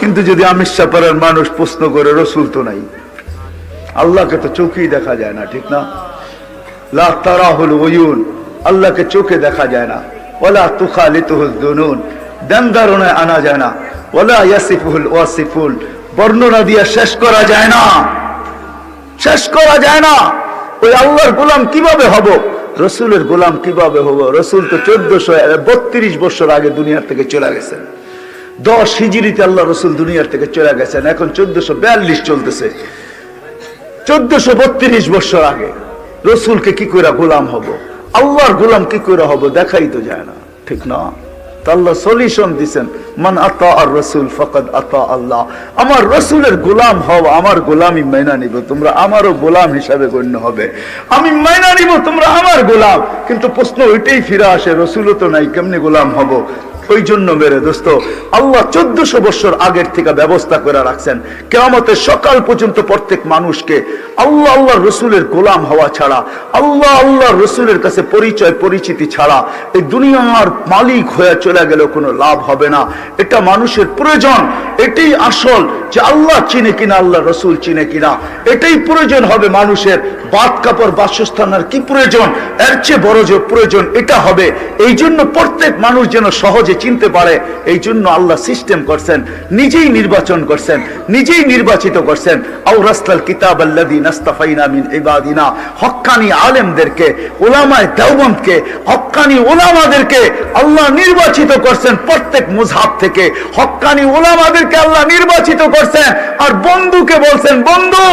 কিন্তু যদি আমিষাপাড়ার মানুষ প্রশ্ন করে, রসুল তো নাই, আল্লাহকে তো চোখেই দেখা যায় না, ঠিক না? লা তারাহুল উয়ুন, আল্লাহকে চোখে দেখা যায় না। ওয়ালা তুখালিতুহুল দুনুন, দেন ধারণায় আনা যায় না। ওয়ালা ইয়াসিফুল ওয়াসিফুল, বর্ণনা দিয়ে শেষ করা যায় না, শেষ করা যায় না। ওই আল্লাহর গোলাম কিভাবে হব? রসুলের গোলাম কিভাবে হব? রসুল তো 1432 বছর আগে দুনিয়ার থেকে চলে গেছেন। 10 হিজরিতে আল্লাহ রসুল দুনিয়ার থেকে চলে গেছেন। এখন 1442 চলতেছে। 1432 বছর আগে রসুলকে কি করে গোলাম হব? আল্লাহর গোলাম কি করে হব? দেখাই তো যায় না, ঠিক না? আল্লাহ সলিউশন দিচ্ছেন, মান আতা আর রসুল ফাকাদ আতা আল্লাহ। আমার রসুলের গোলাম হও, আমার গোলামি মাইনা নিব, তোমরা আমারও গোলাম হিসাবে গণ্য হবে। আমি মাইনা নিব, তোমরা আমার গোলাম। কিন্তু প্রশ্ন ওইটাই ফিরে আসে, রসুলও তো নাই, কেমনে গোলাম হব? ওই জন্য মেরে দোস্ত, আল্লাহ 1400 বছর আগের থেকে ব্যবস্থা করে রাখছেন, কিয়ামতের সকাল পর্যন্ত প্রত্যেক মানুষকে আল্লাহ আল্লাহ রসুলের গোলাম হওয়া ছাড়া, আল্লাহ আল্লাহ রসুলের কাছে পরিচয় পরিচিতি ছাড়া এই দুনিয়ার মালিক হয়ে চলে গেল কোনো লাভ হবে না। এটা মানুষের প্রয়োজন, এটাই আসল, যে আল্লাহ চিনে কিনা, আল্লাহ রসুল চিনে কিনা, এটাই প্রয়োজন হবে মানুষের। বাদ কাপড় বাসস্থান আর কি প্রয়োজন? এর চেয়ে বড় যে প্রয়োজন এটা হবে। এই জন্য প্রত্যেক মানুষ যেন সহজে চিনতে পারে, এই জন্য আল্লাহ সিস্টেম করছেন, নিজেই নির্বাচন করছেন, নিজেই নির্বাচিত করছেন। আওরাসনাল কিতাব আল্লাযী নাস্তাফাইনা মিন ইবাদিনা, হক্কানি আলেমদেরকে, উলামায়ে দেওবন্দকে, হক্কানি উলামাদেরকে আল্লাহ নির্বাচিত করছেন। প্রত্যেক মুযহাব থেকে হক্কানি উলামাদেরকে আল্লাহ নির্বাচিত করছেন। আর বন্ধুকে বলছেন, বন্ধু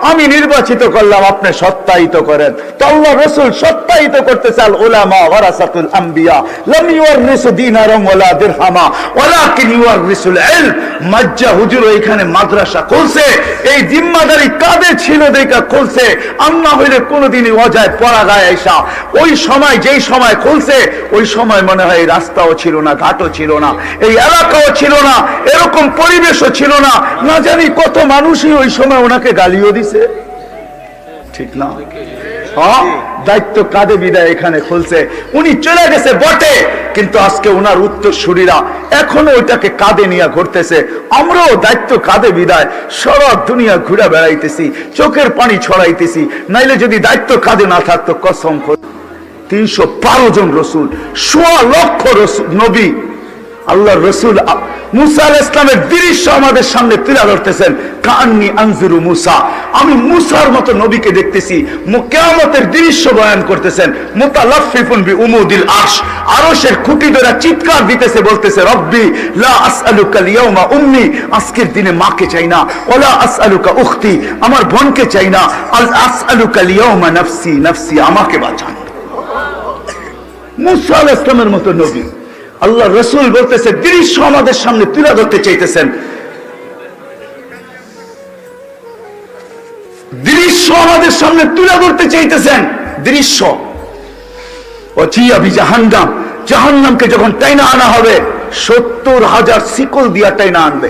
আমি নির্বাচিত করলাম, আপনি সত্যায়িত করেন। তো আল্লাহ রাসূল সত্যায়িত করতে চাল, উলামা ওয়ারাসাতুল আম্বিয়া লাম ইউরিসু দীনারাম ওয়ালা ওয়ালা দিরহামা ওয়ালাকিন ইউরিসুল ইলম। মাজ্জা হুজুর এখানে মাদ্রাসা খুলছে, এই জিম্মাদারি কাদের ছিল দেখা খুলছে। আম্মা হইলে কোনোদিনই অজায় পড়া গায়ে আইসা ওই সময় যেই সময় খুলছে ওই সময় মনে হয় রাস্তাও ছিল না, ঘাটও ছিল না, এই এলাকাও ছিল না, এরকম পরিবেশও ছিল না। না জানি কত মানুষই ওই সময় ওনাকে গালিও দিছে, ঠিক না? দায়িত্ব কাঁধে বিদায় এখানে খুলছে। উনি চলে গেছে বটে, কিন্তু আজকে ওনার উত্তরসূরিরা এখনো ওইটাকে কাঁধে নিয়ে ঘুরতেছে। আমরাও দায়িত্ব কাঁধে বিদায় সারা দুনিয়া ঘুরে বেড়াইতেছি, চোখের পানি ছড়াইতেছি। নাইলে যদি দায়িত্ব কাঁধে না থাকতো, কসম 312 জন রসুল, 1.5 লক্ষ রসুল নবী, আল্লাহ রসুল মুসা আলাইহিস সালামের দৃশ্য আমাদের সামনে তুলে ধরতেছেন। কান্নি আনজুরু মুসা, আমি মুসার মতো নবীকে দেখতেছি। কিয়ামতের দৃশ্য বয়ান করতেছেন। মুতালাফফিফুন বিউমুদিল আরশ, আরশের খুঁটি ধরে চিৎকার দিতেছে, বলতেছে রব্বি লা আসআলুকা আল-ইয়াওমা উম্মি, আজকের দিনে মাকে চাই না, ওয়ালা আসআলুকা উখতি, আমার বোনকে চাই না, আসআলুকা আল-ইয়াওমা নাফসি নাফসি, আমাকে বাঁচান। মুসা আলাইহিস সালামের মতো নবী, আল্লাহ রসুল বলতেছে, দৃশ্য আমাদের সামনে তুলে ধরতে চাইতেছেন, দৃশ্য আমাদের সামনে তুলে ধরতে চাইতেছেন। দৃশ্য জাহান্নাম, জাহান্নামকে যখন টাইনা আনা হবে, 70,000 শিকল দিয়া টাইনা আনবে।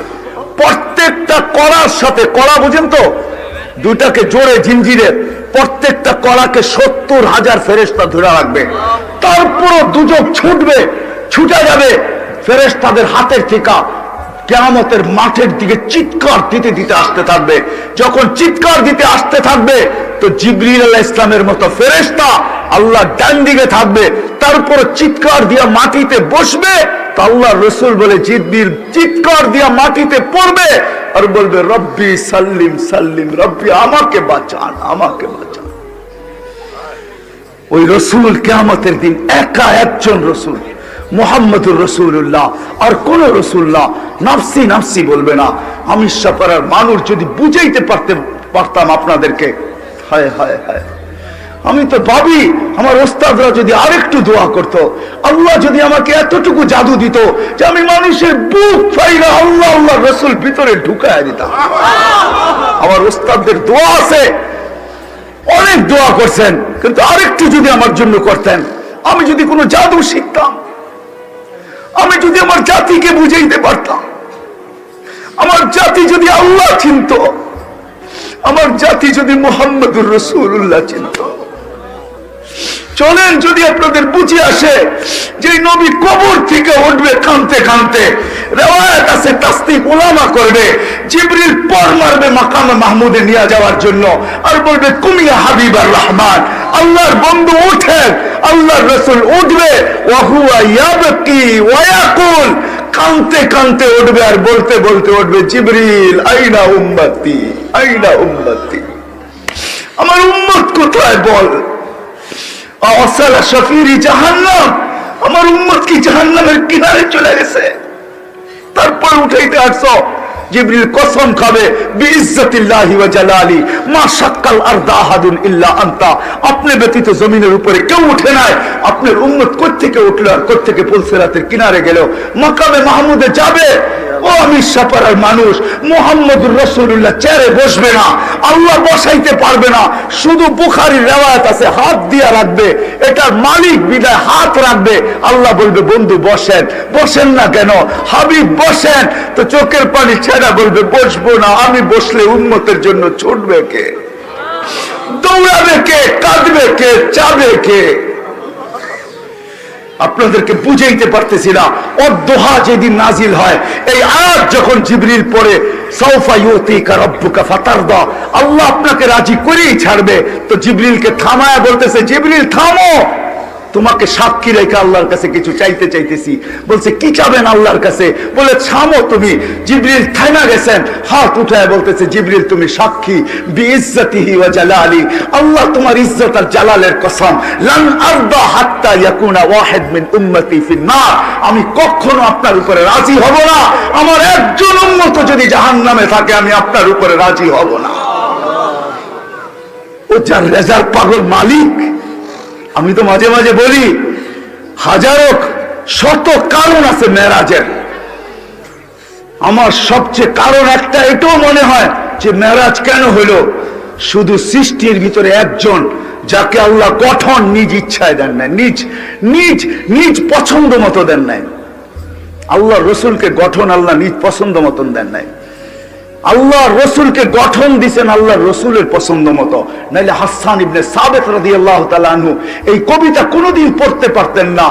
প্রত্যেকটা কড়ার সাথে, কড়া বুঝেন তো, দুটাকে জোরে জিঞ্জিরে, প্রত্যেকটা কড়াকে 70,000 ফেরেশতা ধরে রাখবে। তারপরও দুজক ছুটবে, ছুটে যাবে ফেরেশতাদের হাতের থেকে, কিয়ামতের মাঠের দিকে চিৎকার দিতে দিতে আসতে থাকবে। যখন চিৎকার দিতে আসতে থাকবে, তো জিবরিল আলাইহিস সালামের মতো ফেরেশতা আল্লাহ ডান দিকে থাকবে, তারপর চিৎকার দিয়া মাটিতে বসবে। তো আল্লাহ রসুল বলে, জিবরিল চিৎকার দিয়া মাটিতে পড়বে আর বলবে রব্বি সাল্লিম সাল্লিম, রব্বি আমাকে বাঁচান, আমাকে বাঁচান। ওই রসুল কিয়ামতের দিন একা একজন রসুল, মুহাম্মদুর রাসূলুল্লাহ, আর কোন রাসূলুল্লাহ নাফসি নাফসি বলবে না। আমি সাপাড়ার মানুষ যদি বুঝাইতে পারতাম আপনাদেরকে, হায় হায় হায়, আমি তো ভাবি আমার ওস্তাদরা যদি আরেকটু দোয়া করতো, আল্লাহ যদি আমাকে এতটুকু জাদু দিত যে আমি মানুষের বুক ফাইরা আল্লাহ আল্লাহ রসুল ভিতরে ঢুকায় দিতাম। আমার ওস্তাদদের দোয়া আছে, অনেক দোয়া করছেন, কিন্তু আরেকটু যদি আমার জন্য করতেন, আমি যদি কোনো জাদু শিখতাম, আমি যদি আমার জাতিকে বুঝাইতে পারতাম, আমার জাতি যদি আল্লাহ চিনত, আমার জাতি যদি মুহাম্মদুর রাসূলুল্লাহ চিনত। চলেন, যদি আপনাদের বুঝে আসে যে নবী কবর থেকে উঠবে কাঁদতে কাঁদতে, রিওয়ায়াত আছে তাসদিক উলামা করবে, জিবরিল পর মারবে মাকামে মাহমুদে নিয়ে যাওয়ার জন্য, আর বলবে কুমিয়া হাবিবার রহমান, আল্লাহর বন্ধু ওঠেন। আল্লাহর রাসূল উঠবে, ওয়া হুয়া ইয়াবকি ওয়া ইয়াকুল, কাঁদতে কাঁদতে উঠবে আর বলতে বলতে উঠবে, জিবরিল আইনা উম্মতি, আইনা উম্মতি, আমার উম্মত কোথায় বল। আসালা শাফিরি জাহান্নাম, আমার উম্মত কি জাহান্নামের কিনারে চলে গেছে। তারপর উঠাইতে আসছো, জিবরিল কসম খাবে বিইজ্জতিল্লাহি ওয়া জালালি মা শাক্কাল আরদা আহাদুন ইল্লা আনতা, আপনি ব্যতীত জমিনের উপরে কেউ উঠে নাই। আপনার উম্মত কোত্থেকে উঠলো আর কোত্থেকে পুলসিরাতের কিনারে গেল, মাকামে মাহমুদে যাবে। ও আমি সাপাড়ার মানুষ, মুহাম্মদুর রাসূলুল্লাহ চেয়ারে বসবে না, আল্লাহ বসাইতে পারবে না। শুধু বুখারীর রিওয়ায়াত আছে, হাত দিয়া রাখবে, এটার মালিক বিদায় হাত রাখবে। আল্লাহ বলবে বন্ধু বসেন। বসেন না কেন? হাবিব বসেন। তো চোখের পানি ছেড়া বলবে বসবো না। আমি বসলে উম্মতের জন্য ছুটবে কে, দৌড়াবে কে, কাঁদবে কে, চাবে কে? আপনাদেরকে বুঝাইতে পারতেছি না। অদ্দোহা যেদিন নাজিল হয়, এই আয়াত যখন জিবরিল পড়ে, সাউফা ইউতিকা রাব্বুকা ফাতারদা, আল্লাহ আপনাকে রাজি করেই ছাড়বে। তো জিবরিলকে থামায়া বলতেছে, জিবরিল থামো, তোমাকে সাক্ষী রেখে আল্লাহর কাছে কিছু চাইতে চাইতেছি। বলছে কি চাবেন আল্লাহর কাছে? বলে থামো তুমি। জিবরিল থামা গেছেন, হাত উঠায় বলতেছে, জিবরিল তুমি সাক্ষী, বিইজ্জতিহি ওয়া জালালি, আল্লাহ তোমার ইজ্জত আর জালালের কসম, লান আরদা হাত্তা ইয়াকুনা ওয়াহিদ মিন উম্মতি ফিন নার, আমি কখনো আপনার উপরে রাজি হব না, আমার একজন উম্মত যদি জাহান্নামে থাকে আমি আপনার উপরে রাজি হব না। ও যার রেজার পাগল মালিক। আমি তো মাঝে মাঝে বলি, হাজারো শত কারণ আছে মেরাজের। আমার সবচেয়ে কারণ একটা, এটাও মনে হয় যে মেরাজ কেন হলো, শুধু সৃষ্টির ভিতরে একজন যাকে আল্লাহ গঠন নিজ ইচ্ছায় দেন নাই, নিজ নিজ নিজ পছন্দ মতো দেন নাই। আল্লাহ রসুলকে গঠন আল্লাহ নিজ পছন্দ মতন দেন নাই। আল্লাহ রসুলকে গঠন দিছেন আল্লাহ রসুলের পছন্দ মতো, নাইলে হাসান ইবনে সাবিত রাদিয়াল্লাহু তাআলা আনহু এই কবিতা কোনোদিন পড়তে পারতেন না।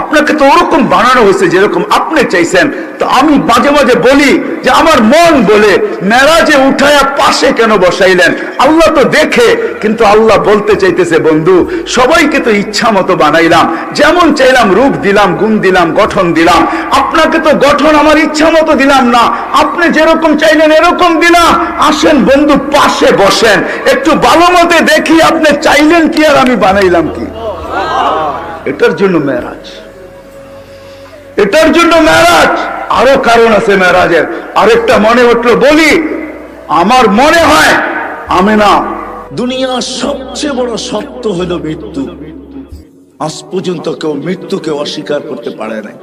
আপনাকে তো ওরকম বানানো হয়েছে যেরকম আপনি চাইছেন। তো আমি মাঝে মাঝে বলি যে আমার মন বলে মেরাজে উঠায়া পাশে কেন বসাইলেন? আল্লাহ তো দেখে, কিন্তু আল্লাহ বলতে চাইতেছে বন্ধু সবাইকে তো ইচ্ছা মতো বানাইলাম, যেমন চাইলাম রূপ দিলাম, গুণ দিলাম, গঠন দিলাম। আপনাকে তো গঠন আমার ইচ্ছা মতো দিলাম না, আপনি যেরকম চাইলেন এরকম দিলাম। আসেন বন্ধু পাশে বসেন, একটু ভালো মতে দেখি আপনি চাইলেন কি আর আমি বানাইলাম কি। এটার জন্য মেরাজ, এটার জন্য মেরাজ। আরো কারণ আছে মেরাজের। আরেকটা মনে উঠলো বলি, আমার মনে হয় আমেনা দুনিয়ার সবচেয়ে বড় সত্য হলো মৃত্যু। আজ পর্যন্ত কেউ মৃত্যুকে অস্বীকার করতে পারে নাই।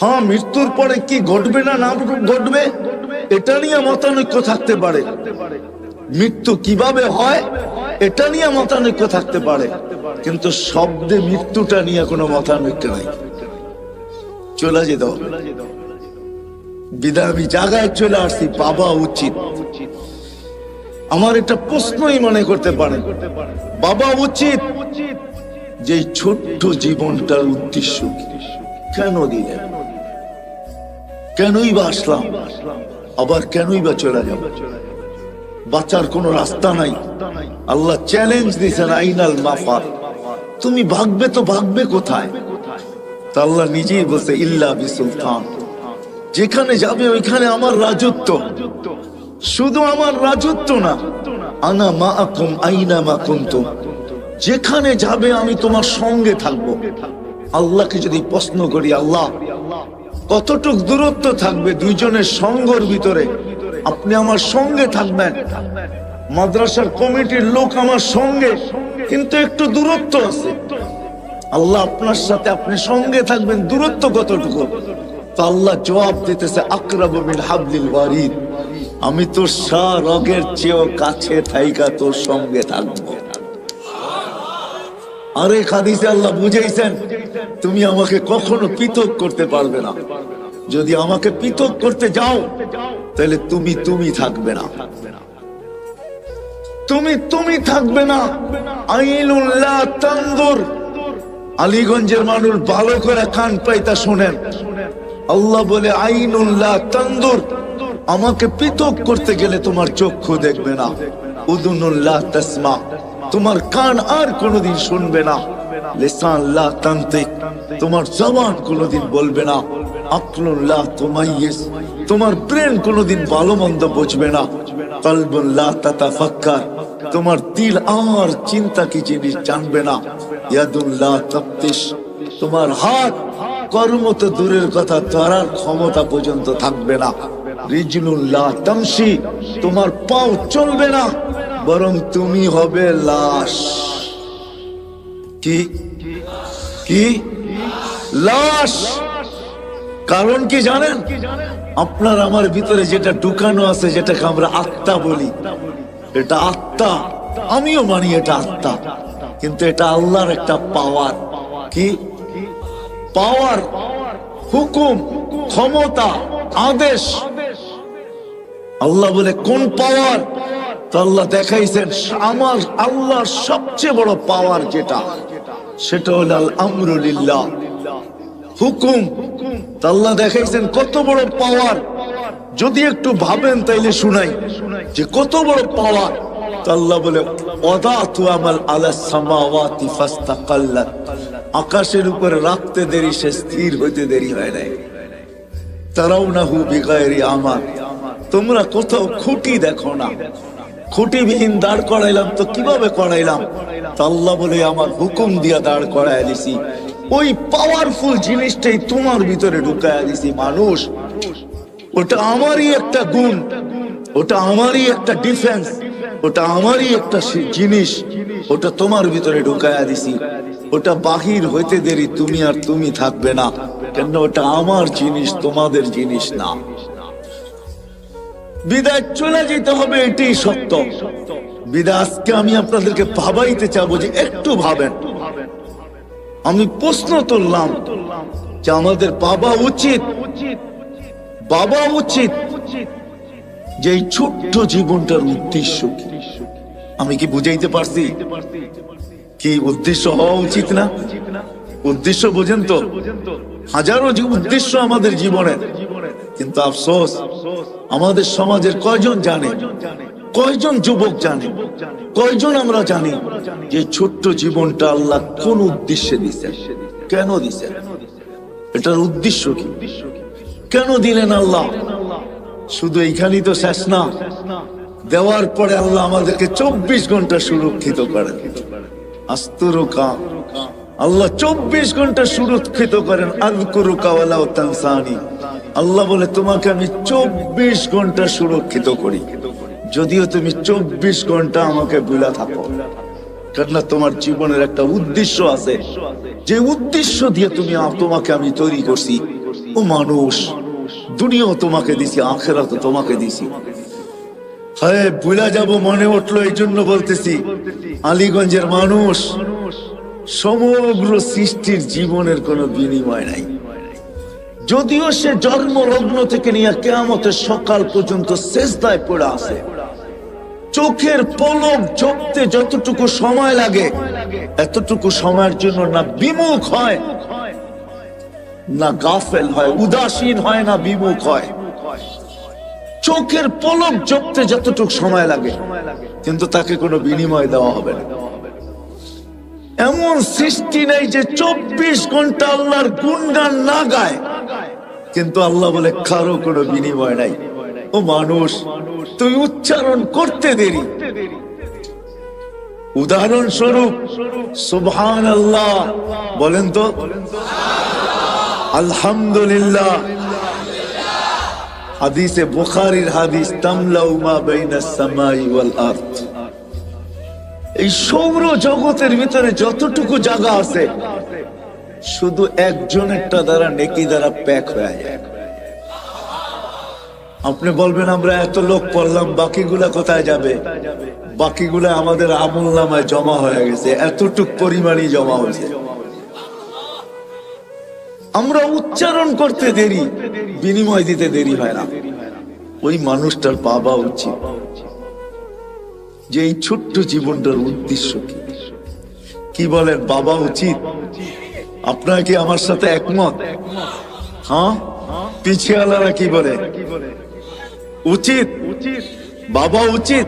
হ্যাঁ, মৃত্যুর পরে কি ঘটবে না না ঘটবে এটা নিয়ে মতানৈক্য থাকতে পারে, মৃত্যু কিভাবে হয় এটা নিয়ে মতানৈক্য থাকতে পারে, কিন্তু শব্দে মৃত্যুটা নিয়ে কোনো মতানৈক্য নাই। চলে যেত বিদায়, আমি জায়গায় চলে আসছি, বাবা উচিত। আমার একটা প্রশ্নই মনে করতে পারে, বাবা উচিত যে ছোট্ট জীবনটার উদ্দেশ্য কেন দিলেন, কেনই বা আসলাম, আবার কেনই বা চলে যাব? বাঁচার কোন রাস্তা নাই। আল্লাহ চ্যালেঞ্জ দিয়েছেন আইনাল মাফার, তুমি ভাগবে তো ভাগবে কোথায়? তা আল্লাহ নিজেই বলছে ইল্লা বিসুলতান, যেখানে যাবে ওইখানে আমার রাজত্ব। শুধু আমার রাজত্ব না, আনা মাআকুম আইনা মা কুনতুম, যেখানে যাবে আমি তোমার সঙ্গে থাকবো। আল্লাহকে যদি প্রশ্ন করি, আল্লাহ কতটুক দূরত্ব থাকবে দুইজনের সঙ্গের ভিতরে, আপনি আমার সঙ্গে থাকবেন, মাদ্রাসার কমিটির লোক আমার সঙ্গে, কিন্তু একটু দূরত্ব আছে। আল্লাহ আপনার সাথে আপনি সঙ্গে থাকবেন, দূরত্ব কতটুকু? তো আল্লাহ জবাব দিতেছে আকরাবু মিন হাবলিল ওয়ারিদ, আমি তোর রগের চেয়েও কাছে থাইকা তোর সঙ্গে থাকবো। আরেক হাদিসে আল্লাহ বুঝাইছেন তুমি আমাকে কখনো পৃথক করতে পারবে না, যদি আমাকে পৃথক করতে যাও তাহলে তুমি থাকবে না, তুমি থাকবে না। আইনুল্লাহ তানজুর, আলীগঞ্জের মানুষ ভালো করে কান পাইতা শোনেন, আল্লাহ বলে আইনুল্লাহ তানজুর, আমাকে পৃথক করতে গেলে তোমার চক্ষু দেখবে না। উদুনুল্লাহ তাসমা, তোমার কান আর কোনোদিন শুনবে না। লিসান লা তানতিক, তোমার জবান কোনোদিন বলবে না। আকলুল্লাহ তুমাইয়িজ, তোমার ব্রেন কোনোদিন ভালো মন্দ বুঝবে না। কলবুন লা তাতাফাক্কার, তোমার দিল আর চিন্তা কি জিনিস জানবে না। ইয়াদুন লা তাফতিশ, তোমার হাত কর্ম তো দূরের কথা ধরার ক্ষমতা পর্যন্ত থাকবে না। রিজলুন লা তামশি, তোমার পাও চলবে না, বরং তুমি হবে লাশ। কি কি লাশ? কারণ কি জানেন? আপনার আমার ভিতরে যেটা ঢুকানো আছে, যেটাকে আমরা আত্মা বলি, এটা আত্মা, আমিও মানি এটা আত্মা, কিন্তু এটা আল্লাহর একটা পাওয়ার। কি পাওয়ার? হুকুম, ক্ষমতা, আদেশ। আল্লাহ বলে কোন পাওয়ার? তো আল্লাহ দেখাইছেন আমার আল্লাহর সবচেয়ে বড় পাওয়ার যেটা, সেটা হল আল আমরু লিল্লাহ, হুকুম। তো আল্লাহ দেখাইছেন কত বড় পাওয়ার। যদি একটু ভাবেন তাইলে শুনাই যে কত বড় পাওয়ার। তো আল্লাহ বলে ওয়াদাতু আমাল আলাস সামাওয়াতি ফাস্তাকাল্লাত, আকাশের উপরে রাখতে দেরি, সে স্থির হইতে দেরি হয় নাই। তারাউনাহু বিগাইরি আমাল, তোমরা কোথাও খুঁটি দেখো না, খুঁটিবিহীন দাঁড় করাইলাম। তো কিভাবে করাইলাম? তো আল্লাহ বলে আমার হুকুম দিয়া দাঁড় করাই দিছি। ওই পাওয়ারফুল জিনিসটাই তোমার ভিতরে ঢুকাইয়া দিছি। মানুষ, ওটা আমারই একটা গুণ, ওটা আমারই একটা ডিফেন্স, ওটা আমারই একটা জিনিস, ওটা তোমার ভিতরে ঢুকাইয়া দিছি। ওটা বাহির হইতে দেরি তুমি আর তুমি থাকবে না, কেন ওটা আমার জিনিস, তোমাদের জিনিস না। বিদায় চলে যেতে হবে, এটাই সত্য। বিদায় আজকে আমি আপনাদেরকে ভাবাইতে চাবো যে একটু ভাবেন। আমি প্রশ্ন তুললাম যে আমাদের বাবা উচিত যে এই ছোট্ট জীবনটার উদ্দেশ্য কি? আমি কি বুঝাইতে পারছি? কি উদ্দেশ্য হওয়া উচিত না? উদ্দেশ্য বোঝেন তো? হাজারো উদ্দেশ্য আমাদের জীবনের, কিন্তু আফসোস আমাদের সমাজের কয়জন জানে, কয়জন যুবক জানে, কয়জন আমরা জানি যে ছোট্ট জীবনটা আল্লাহ কোন উদ্দেশ্যে দিচ্ছেন, কেন দিচ্ছেন, এটার উদ্দেশ্য কি, কেন দিলেন আল্লাহ? শুধু এইখানেই তো শেষ না, দেওয়ার পরে আল্লাহ আমাদেরকে 24 ঘন্টা সুরক্ষিত করেন। আস্তুরুকা, আল্লাহ 24 ঘন্টা সুরক্ষিত করেন। আযকুরুকা ওয়ালা তানসানি, আল্লাহ বলে তোমাকে আমি 24 ঘন্টা সুরক্ষিত করি, যদিও তুমি 24 ঘন্টা আমাকে ভুলা থাকো। কেননা তোমার জীবনের একটা উদ্দেশ্য আছে, যে উদ্দেশ্য দিয়ে তোমাকে আমি তৈরি করছি। ও মানুষ, দুনিয়াও তোমাকে দিছি, আখিরাতও তোমাকে দিছি। হ্যাঁ, ভুলা যাব মনে উঠলো, এই জন্য বলতেছি, আলীগঞ্জের মানুষ, সমগ্র সৃষ্টির জীবনের কোনো বিনিময় নাই। যদিও সে জন্ম লগ্ন থেকে নিয়ে কিয়ামতের সকাল পর্যন্ত সেজদায় পড়ে আছে, চোখের পলক ঝপতে যতটুকু সময় লাগে, এতটুকু সময়ের জন্য না বিমুখ হয়, না গাফেল হয়, উদাসীন হয়, না বিমুখ হয়। চোখের পলক ঝপতে যতটুকু সময় লাগে, কিন্তু তাকে কোনো বিনিময় দেওয়া হবে না। এমন সৃষ্টি নেই যে 24 ঘন্টা আল্লাহর গুণগান না গায়, কিন্তু আল্লাহ বলে কারো কোনো বিনিময় নাই। ও মানুষ, তুই উচ্চারণ করতে দেরি। উদাহরণস্বরূপ সুবহানাল্লাহ বলেন তো, আলহামদুলিল্লাহ। হাদিসে বুখারীর হাদিস, তামলাউ মা বাইনাস সামাই ওয়াল আরদ, এই সৌর জগতের ভিতরে যতটুকু জায়গা আছে, শুধু একজনেরটা দ্বারা নেকি দ্বারা প্যাক হয়ে যায়। আপনি বলবেন আমরা এত লোক পড়লাম, বাকিগুলা কোথায় যাবে? বাকিগুলা আমাদের আমলনামায় জমা হয়ে গেছে, এতটুক পরিমাণই জমা হয়েছে। আমরা উচ্চারণ করতে দেরি, বিনিময় দিতে দেরি হয় না। ওই মানুষটার পাওয়া উচিত যে এই ছোট্ট জীবনটার উদ্দেশ্য কি। কি বলেন? বাবা উচিত? আপনারা কি আমার সাথে একমত? হ্যাঁ, পিছিয়ে আলারা কি বলে? উচিত, বাবা উচিত।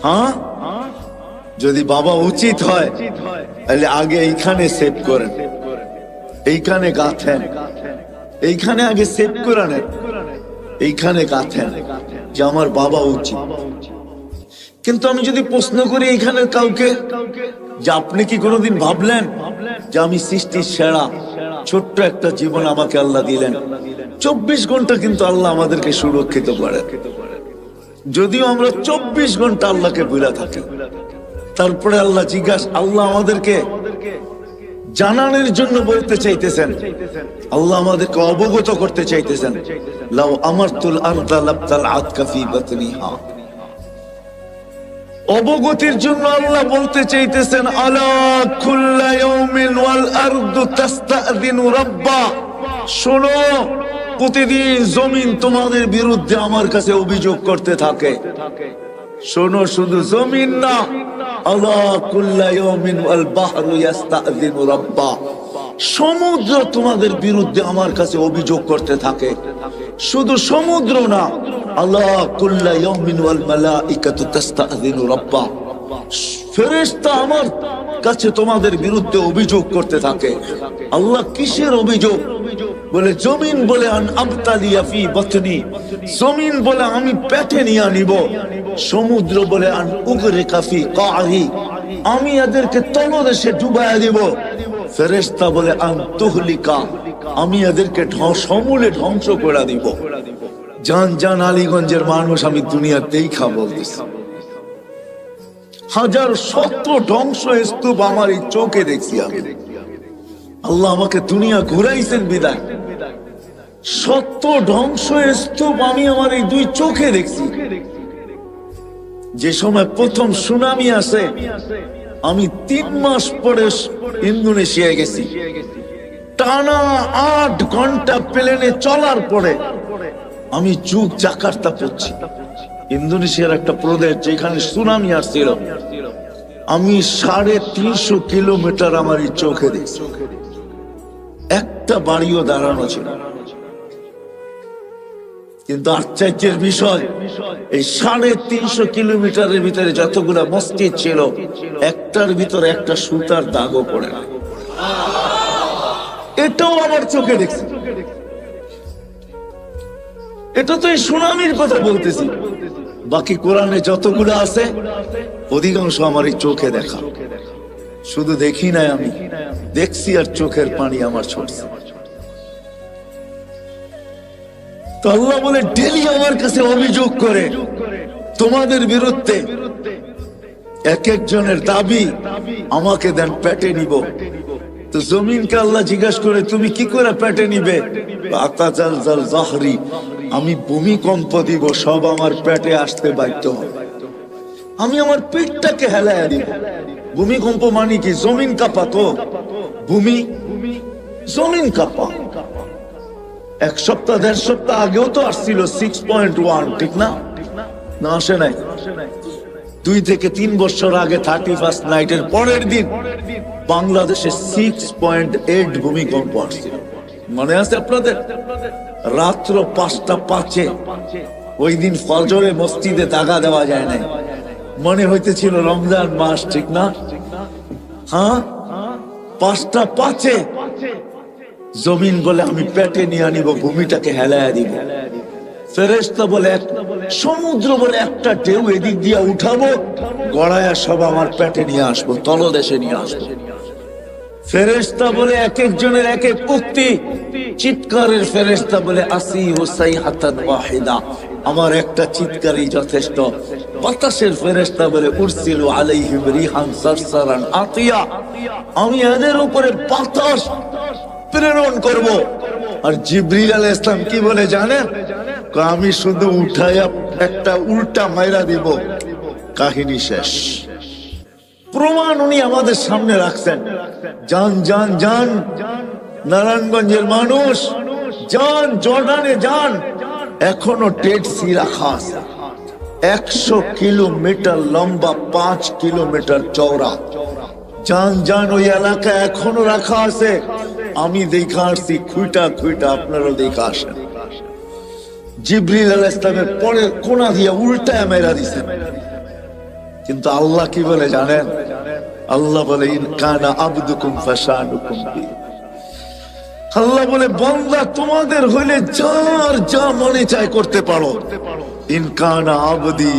হ্যাঁ, যদি বাবা উচিত হয় তাহলে আগে এইখানে সেভ করেন, এইখানে গাঁথেন, এইখানে আগে সেভ করে নেন, এইখানে গাঁথেন যে আমার বাবা উচিত। কিন্তু আমি যদি প্রশ্ন করি এইখানের কাউকে যে আপনি কি কোনোদিন ভাবলেন যে আমি সৃষ্টির সেরা, ছোট্ট একটা জীবন আমাকে আল্লাহ দিলেন, 24 ঘন্টা কিন্তু আল্লাহ আমাদেরকে সুরক্ষিত করে। যদিও আমরা 24 ঘন্টা আল্লাহকে ভুলে থাকি, তারপরে আল্লাহ আল্লাহ আমাদেরকে জানানোর জন্য বলতে চাইতেছেন, আল্লাহ আমাদেরকে অবগত করতে চাইতেছেন, লাউ আমারতুল আরদা লাবতাল আতকা ফি বাতনিহা। অবগতির জন্য আল্লাহ বলতে চাইতেছেন, আলা কুল্লা ইয়াউমিন ওয়াল আরদু তাস্তাযিনু রাব্বা। শোনো, প্রতিদিন জমিন তোমাদের বিরুদ্ধে আমার কাছে অভিযোগ করতে থাকে। শোনো, শুধু জমিন না, আলা কুল্লা ইয়াউমিন ওয়াল বাহরু ইস্তাযিনু রাব্বা। সমুদ্র তোমাদের বিরুদ্ধে আমার কাছে অভিযোগ করতে থাকে। শুধু সমুদ্র না, আলা কুল্লা ইয়াউমিন ওয়াল মালাইকাতু তাস্তাযিনু রাব্বা। ফেরেশতা আমার কাছে তোমাদের বিরুদ্ধে অভিযোগ করতে থাকে। আল্লাহ কিসের অভিযোগ? বলে জমিন বলে আন আবতালিয়া ফি বাতনি, জমিন বলে আমি পেটে নিয়ে নিব। সমুদ্র বলে আন উগরিকা ফি কারি, আমি এদেরকে তলদেশে ডুবাইয়া দিব। ফেরেশতা বলে আন তুহলিকা, আমি এদেরকে সমূলে ধ্বংস করে দিব। জান জান আলীগঞ্জের মানুষ, আমি দুনিয়াতেই বলতেছি, হাজার শত ধ্বংস স্তূপ আমার এই চোখে দেখছি আমি। আল্লাহ আমাকে দুনিয়া ঘুরাইছেন বিদায় শত ধ্বংস স্তূপ আমি আমার এই দুই চোখে দেখছি। যে সময় প্রথম সুনামি আসে আমি 3 মাস পরে ইন্দোনেশিয়ায় গেছি। টানা 8 ঘন্টা প্লেনে চলার পরে আমি যুগ জাকার্তা পড়ছি, ইন্দোনেশিয়ার একটা প্রদেশ যেখানে সুনামি আসছিল। আমি 350 কিলোমিটার আমার এই চোখে দেখছি, একটা বাড়িও দাঁড়ানো ছিল। কিন্তু আশ্চর্যের বিষয়, এই 350 কিলোমিটারের ভিতরে যতগুলা মসজিদ ছিল, একটার ভিতরে একটা সুতার দাগও পড়ে না। এটাও আমার চোখে দেখছি। এটা তো এই সুনামির কথা বলতেছি। বাকি কোরআনে যতগুলো আছে অধিকাংশ আমার এই চোখে দেখা। শুধু দেখি নাই, আমি দেখছি আর চোখের পানি আমার ছড়ছে। তো আল্লাহ বলে ডেলি আমার কাছে অভিযোগ করে তোমাদের বিরুদ্ধে। এক একজনের দাবি আমাকে দেন, পেটে নিব। তো জমিনকে আল্লাহ জিজ্ঞাসা করে তুমি কি করে পেটে নিবে? আমি ভূমিকম্প দিব, সব আমার পেটে আসতে বাধ্য হবে। আমি আমার পেটটাকে হেলায়া দিব। ভূমিকম্প মানে কি? জমিন কাঁপা। তো ভূমি জমিন কাঁপা। 1 সপ্তাহ 1.5 সপ্তাহ আগেও তো আসছিল 6.1, ঠিক না? না আসে নাই? 2 থেকে 3 বছর আগে 31st নাইটের পরের দিন বাংলাদেশে 6.8 ভূমিকম্প আসছিল। মনে আছে আপনাদের? রাত্র 5:05 ওই দিন ফজরে মসজিদে দাগা দেওয়া যায় নাই, মনে হইতেছিল রমজান মাস, ঠিক না? হ্যাঁ, 5:05 জমিন বলে আমি পেটে নিয়ে আনিব, ভূমিটাকে হেলায়া দিব। ফেরেশতা বলে সমুদ্র বলে একটা ঢেউ এদিক দিয়ে উঠাবো, গড়ায়া সব আমার পেটে নিয়ে আসবো, তলদেশে নিয়ে আসবো। ফেরেশতা বলে এক একজনের এক এক উক্তি। চিৎকারের ফেরেশতা বলে আসিহু সাইহাতান ওয়াহিদা, আমার একটা চিৎকারই যথেষ্ট। বাতাসের ফেরেশতা বলে উরসিলু আলাইহিম রিহান সারসারান আতিয়া, আমি এদের উপরে বাতাস প্রেরণ করব। আর জিবরিল আলাইহিস সালাম কি বলে জানেন? আমি শুধু উঠায়া একটা উল্টা মাইরা দিব, কাহিনী শেষ। প্রমাণ উনি আমাদের সামনে রাখছেন। যান যান যান নারায়ণগঞ্জের মানুষ, যান জর্ডানে যান, এখনো ডেড সি রাখা আছে। 100 কিলোমিটার লম্বা, 5 কিলোমিটার চওড়া। যান যান, ওই এলাকা এখনো রাখা আছে। আমি দেখা আসছি খুঁটা খুঁটা, আপনারাও দেখা আসেন। জিবরিল আলাইহিস সালামের পরের কোনা দিয়ে উল্টায় মেরা দিছেন। কিন্তু আল্লাহ কি বলে জানেন? আল্লাহ বলে ইন কানা আবদুকুম ফাশানুকুম বি, আল্লাহ বলে বান্দা তোমাদের হইলে যার যা মনে চায় করতে পারো। ইন কানা আবদি,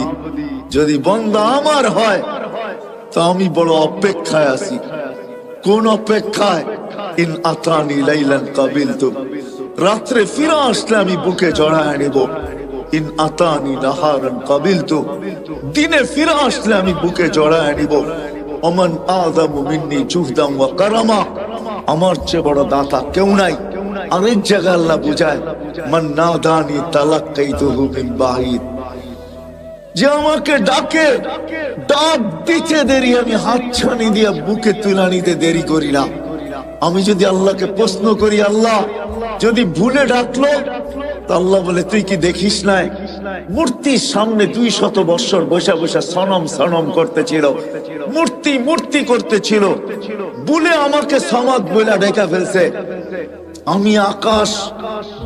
যদি বান্দা আমার হয় তো আমি বড় অপেক্ষায় আছি। কোন অপেক্ষায়? ইন আতানি লাইলান কাবিলতু, রাত্রে ফিরে আসলে আমি বুকে জড়ায় নেব। ইন আতানি নাহারান কাবিলতু, দিনে ফিরে আসলে আমি বুকে জড়ায় নিব। ওমান আযামু মিন্নি জুহদান ওয়া কারামা, আমার চেয়ে বড় দাতা কেউ নাই। আরেক জায়গায় আল্লাহ বুঝায় মান নাদানি তালাক্কাইতুহু মিন বাঈদ, যে আমাকে ডাকে, ডাক দিতে দেরি, আমি হাতছানি দিয়ে বুকে তুলে নিতে দেরি করি না। আমি যদি আল্লাহকে প্রশ্ন করি, আল্লাহ যদি ভুলে ডাকলো, তো আল্লাহ বলে তুই কি দেখিস নাই মূর্তির সামনে 200 বছর বসে বসে সনম সনম করতেছিল, মূর্তি মূর্তি করতেছিল, ভুলে আমাকে সমাদ বলে ডেকে ফেলছে। আমি আকাশ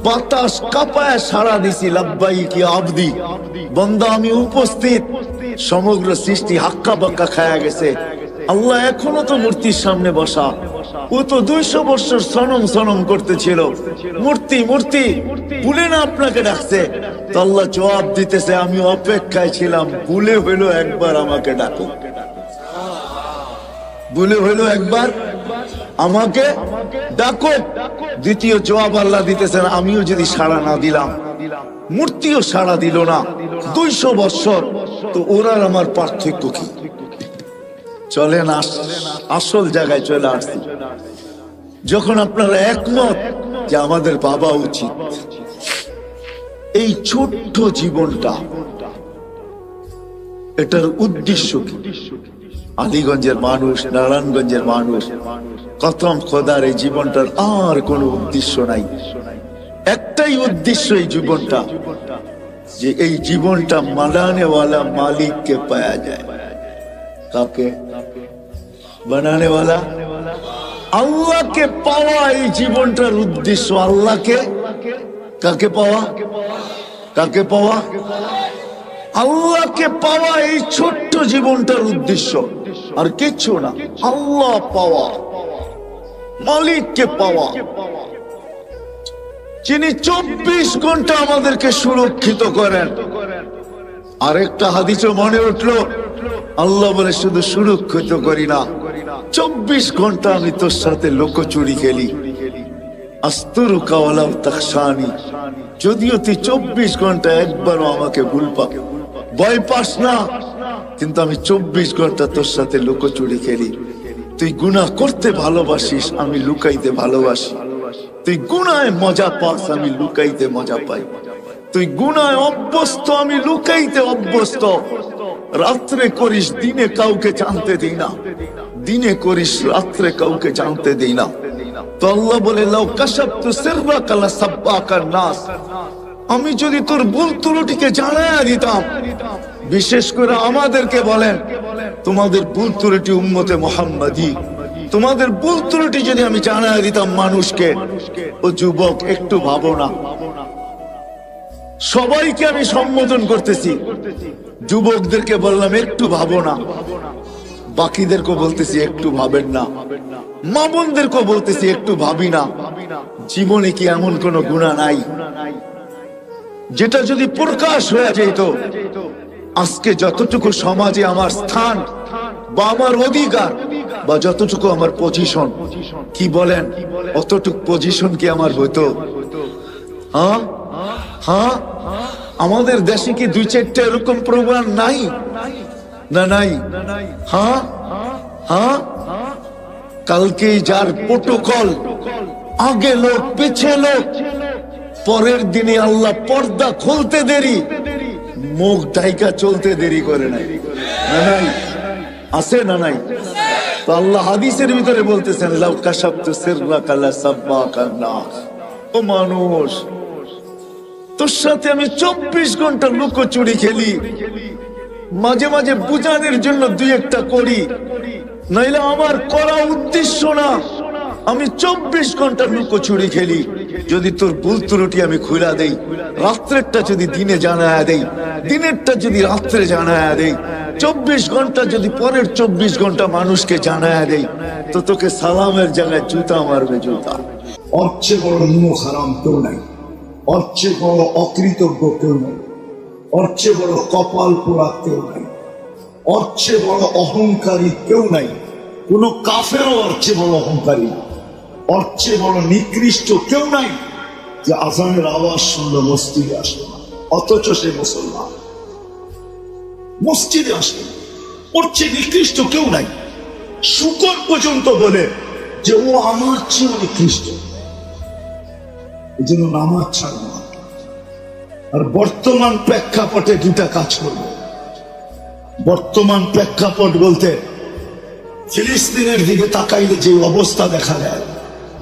বাতাস কাঁপায় সাড়া দিছি, লাব্বাইকি আবদি, বান্দা আমি উপস্থিত। সমগ্র সৃষ্টি হাক্কা বাক্কা খায়া গেছে। আল্লাহ এখনো তো মূর্তির সামনে বসা, ও তো 200 বছর সনম সনম করতেছিল, মূর্তি মূর্তি, ভুলে না আপনাকে ডাকছে। তো আল্লাহ জবাব দিতেছে আমি অপেক্ষায় ছিলাম, ভুলে হইলো একবার আমাকে ডাকো, ভুলে হইলো একবার আমাকে ডাকো। দ্বিতীয় জবাব আল্লাহ দিতেছেন আমিও যদি সাড়া না দিলাম, মূর্তিও সাড়া দিল না 200 বছর, তো ওরার আমার পার্থক্য কি? চলেন আসল জায়গায় চলে আসছি। যখন আপনারা একমত যে আমাদের বাবা উচিত, এই ছোট্ট জীবনটা, এটার উদ্দেশ্য কি? আলীগঞ্জের মানুষ, নারায়ণগঞ্জের মানুষ, কতম খোদার এই জীবনটার আর কোনো উদ্দেশ্য নাই। একটাই উদ্দেশ্য এই জীবনটা, যে এই জীবনটা বানানেওয়ালা মালিককে পাওয়া যায়। কাকে? বানানেওয়ালা আল্লাহকে পাওয়া এই জীবনটার উদ্দেশ্য। আল্লাহকে কাকে পাওয়া? কাকে পাওয়া? আল্লাহকে পাওয়া এই ছোট্ট জীবনটার উদ্দেশ্য, আর কিচ্ছু না। আল্লাহ পাওয়া, মালিককে পাওয়া, যিনি 24 ঘন্টা আমাদেরকে সুরক্ষিত করেন। আরেকটা হাদিসও মনে উঠলো, আল্লাহ বলে শুধু সুরক্ষিত করি না, 24 ঘন্টা আমি তোর সাথে লুকোচুরি খেলি। আস্তুরুকা ওয়ালাউ তাখশানি, যদিও তুই 24 ঘন্টা একবারও আমাকে ভয় পাস না, কিন্তু আমি 24 ঘন্টা তোর সাথে লুকোচুরি খেলি। তুই গুনাহ করতে ভালোবাসিস, আমি লুকাইতে ভালোবাসি। তুই গুনায় মজা পাস, আমি লুকাইতে মজা পাই। তুই গুনায় অভ্যস্ত, আমি লুকাইতে অভ্যস্ত। রাত্রে করিস, দিনে কাউকে জানতে দিই না। দিনে করিস, রাত্রে কাউকে জানতে দিই না। তো আল্লাহ বলে, লাউ কাশাফতু সিররাকা লাসাব্বাকান নাস, আমি যদি তোর ভুল ত্রুটিকে জানায়া দিতাম। বিশেষ করে আমাদেরকে বলেন, তোমাদের ভুল ত্রুটি উম্মতে মুহাম্মাদি, তোমাদের ভুল ত্রুটি যদি আমি জানায়া দিতাম মানুষকে। ও যুবক, একটু ভাবো না। সবাইকে আমি সম্বোধন করতেছি, যুবকদেরকে বললাম একটু ভাবো না, বাকিদেরকে বলতেছি একটু ভাবেন না, মা বোনদেরকে বলতেছি একটু ভাবি না। জীবনে কি এমন কোন গুনাহ নাই যেটা যদি প্রকাশ হয়ে যেত, আজকে যতটুকু সমাজে আমার স্থান বা আমার অধিকার বা যতটুকু আমার পজিশন, কি বলেন, অতটুকু পজিশন কি আমার হইতো? হ্যাঁ হ্যাঁ, আমাদের দেশে কি 2-4টা এরকম প্রোগ্রাম নাই? না নাই? হ্যাঁ হ্যাঁ, কালকে যার প্রোটোকল, আগে লোক পিছে লোক, পরের দিনে আল্লাহ পর্দা খুলতে দেরি, মুখ ঢাইকা চলতে দেরি করে নাই। না নাই? আছে না নাই? তো আল্লাহ হাদিসের ভিতরে বলতেছেন, লাউ কাশাফতু সিররাকা লাসাব্বাকান নাস। ও মানুষ, তোর সাথে আমি 24 ঘন্টা লুকোচুরি খেলি, মাঝে মাঝে বুঝানোর জন্য 2-1টা করি, নাইলে আমার করা উদ্দেশ্য না। আমি 24 ঘন্টা লুকোচুরি খেলি। যদি তোর ভুল ত্রুটি আমি খুলা দেই, রাত্রেরটা যদি দিনে জানায়া দেই, দিনেরটা যদি রাত্রে জানায়া দেই, 24 ঘন্টা যদি পরের 24 ঘন্টা মানুষকে জানায়া দেই, তো তোকে সালামের জায়গায় জুতা মারবে, জুতা। ওর চেয়ে বড় নিমখ হারাম কেউ নাই, ওর চেয়ে বড় অকৃতজ্ঞ কেউ নাই, ওর চেয়ে বড় কপাল পোড়া কেউ নাই, ওর চেয়ে বড় অহংকারী কেউ নাই। কোন কাফেরও ওর চেয়ে বড় অহংকারী না, ওর চেয়ে বড় নিকৃষ্ট কেউ নাই যে আজানের আওয়াজ শুনলো মসজিদে আসলো না, অথচ সে মুসলমান। মসজিদে আসলো, ওর চেয়ে নিকৃষ্ট কেউ নাই। শুকর পর্যন্ত বলে যে ও আমার চেয়ে নিকৃষ্ট, এই জন্য নামাজ ছাড়ব না। আর বর্তমান প্রেক্ষাপটে 2টা কাজ করব। বর্তমান প্রেক্ষাপট বলতে ফিলিস্তিনের দিকে তাকাইলে যে অবস্থা দেখা যায়,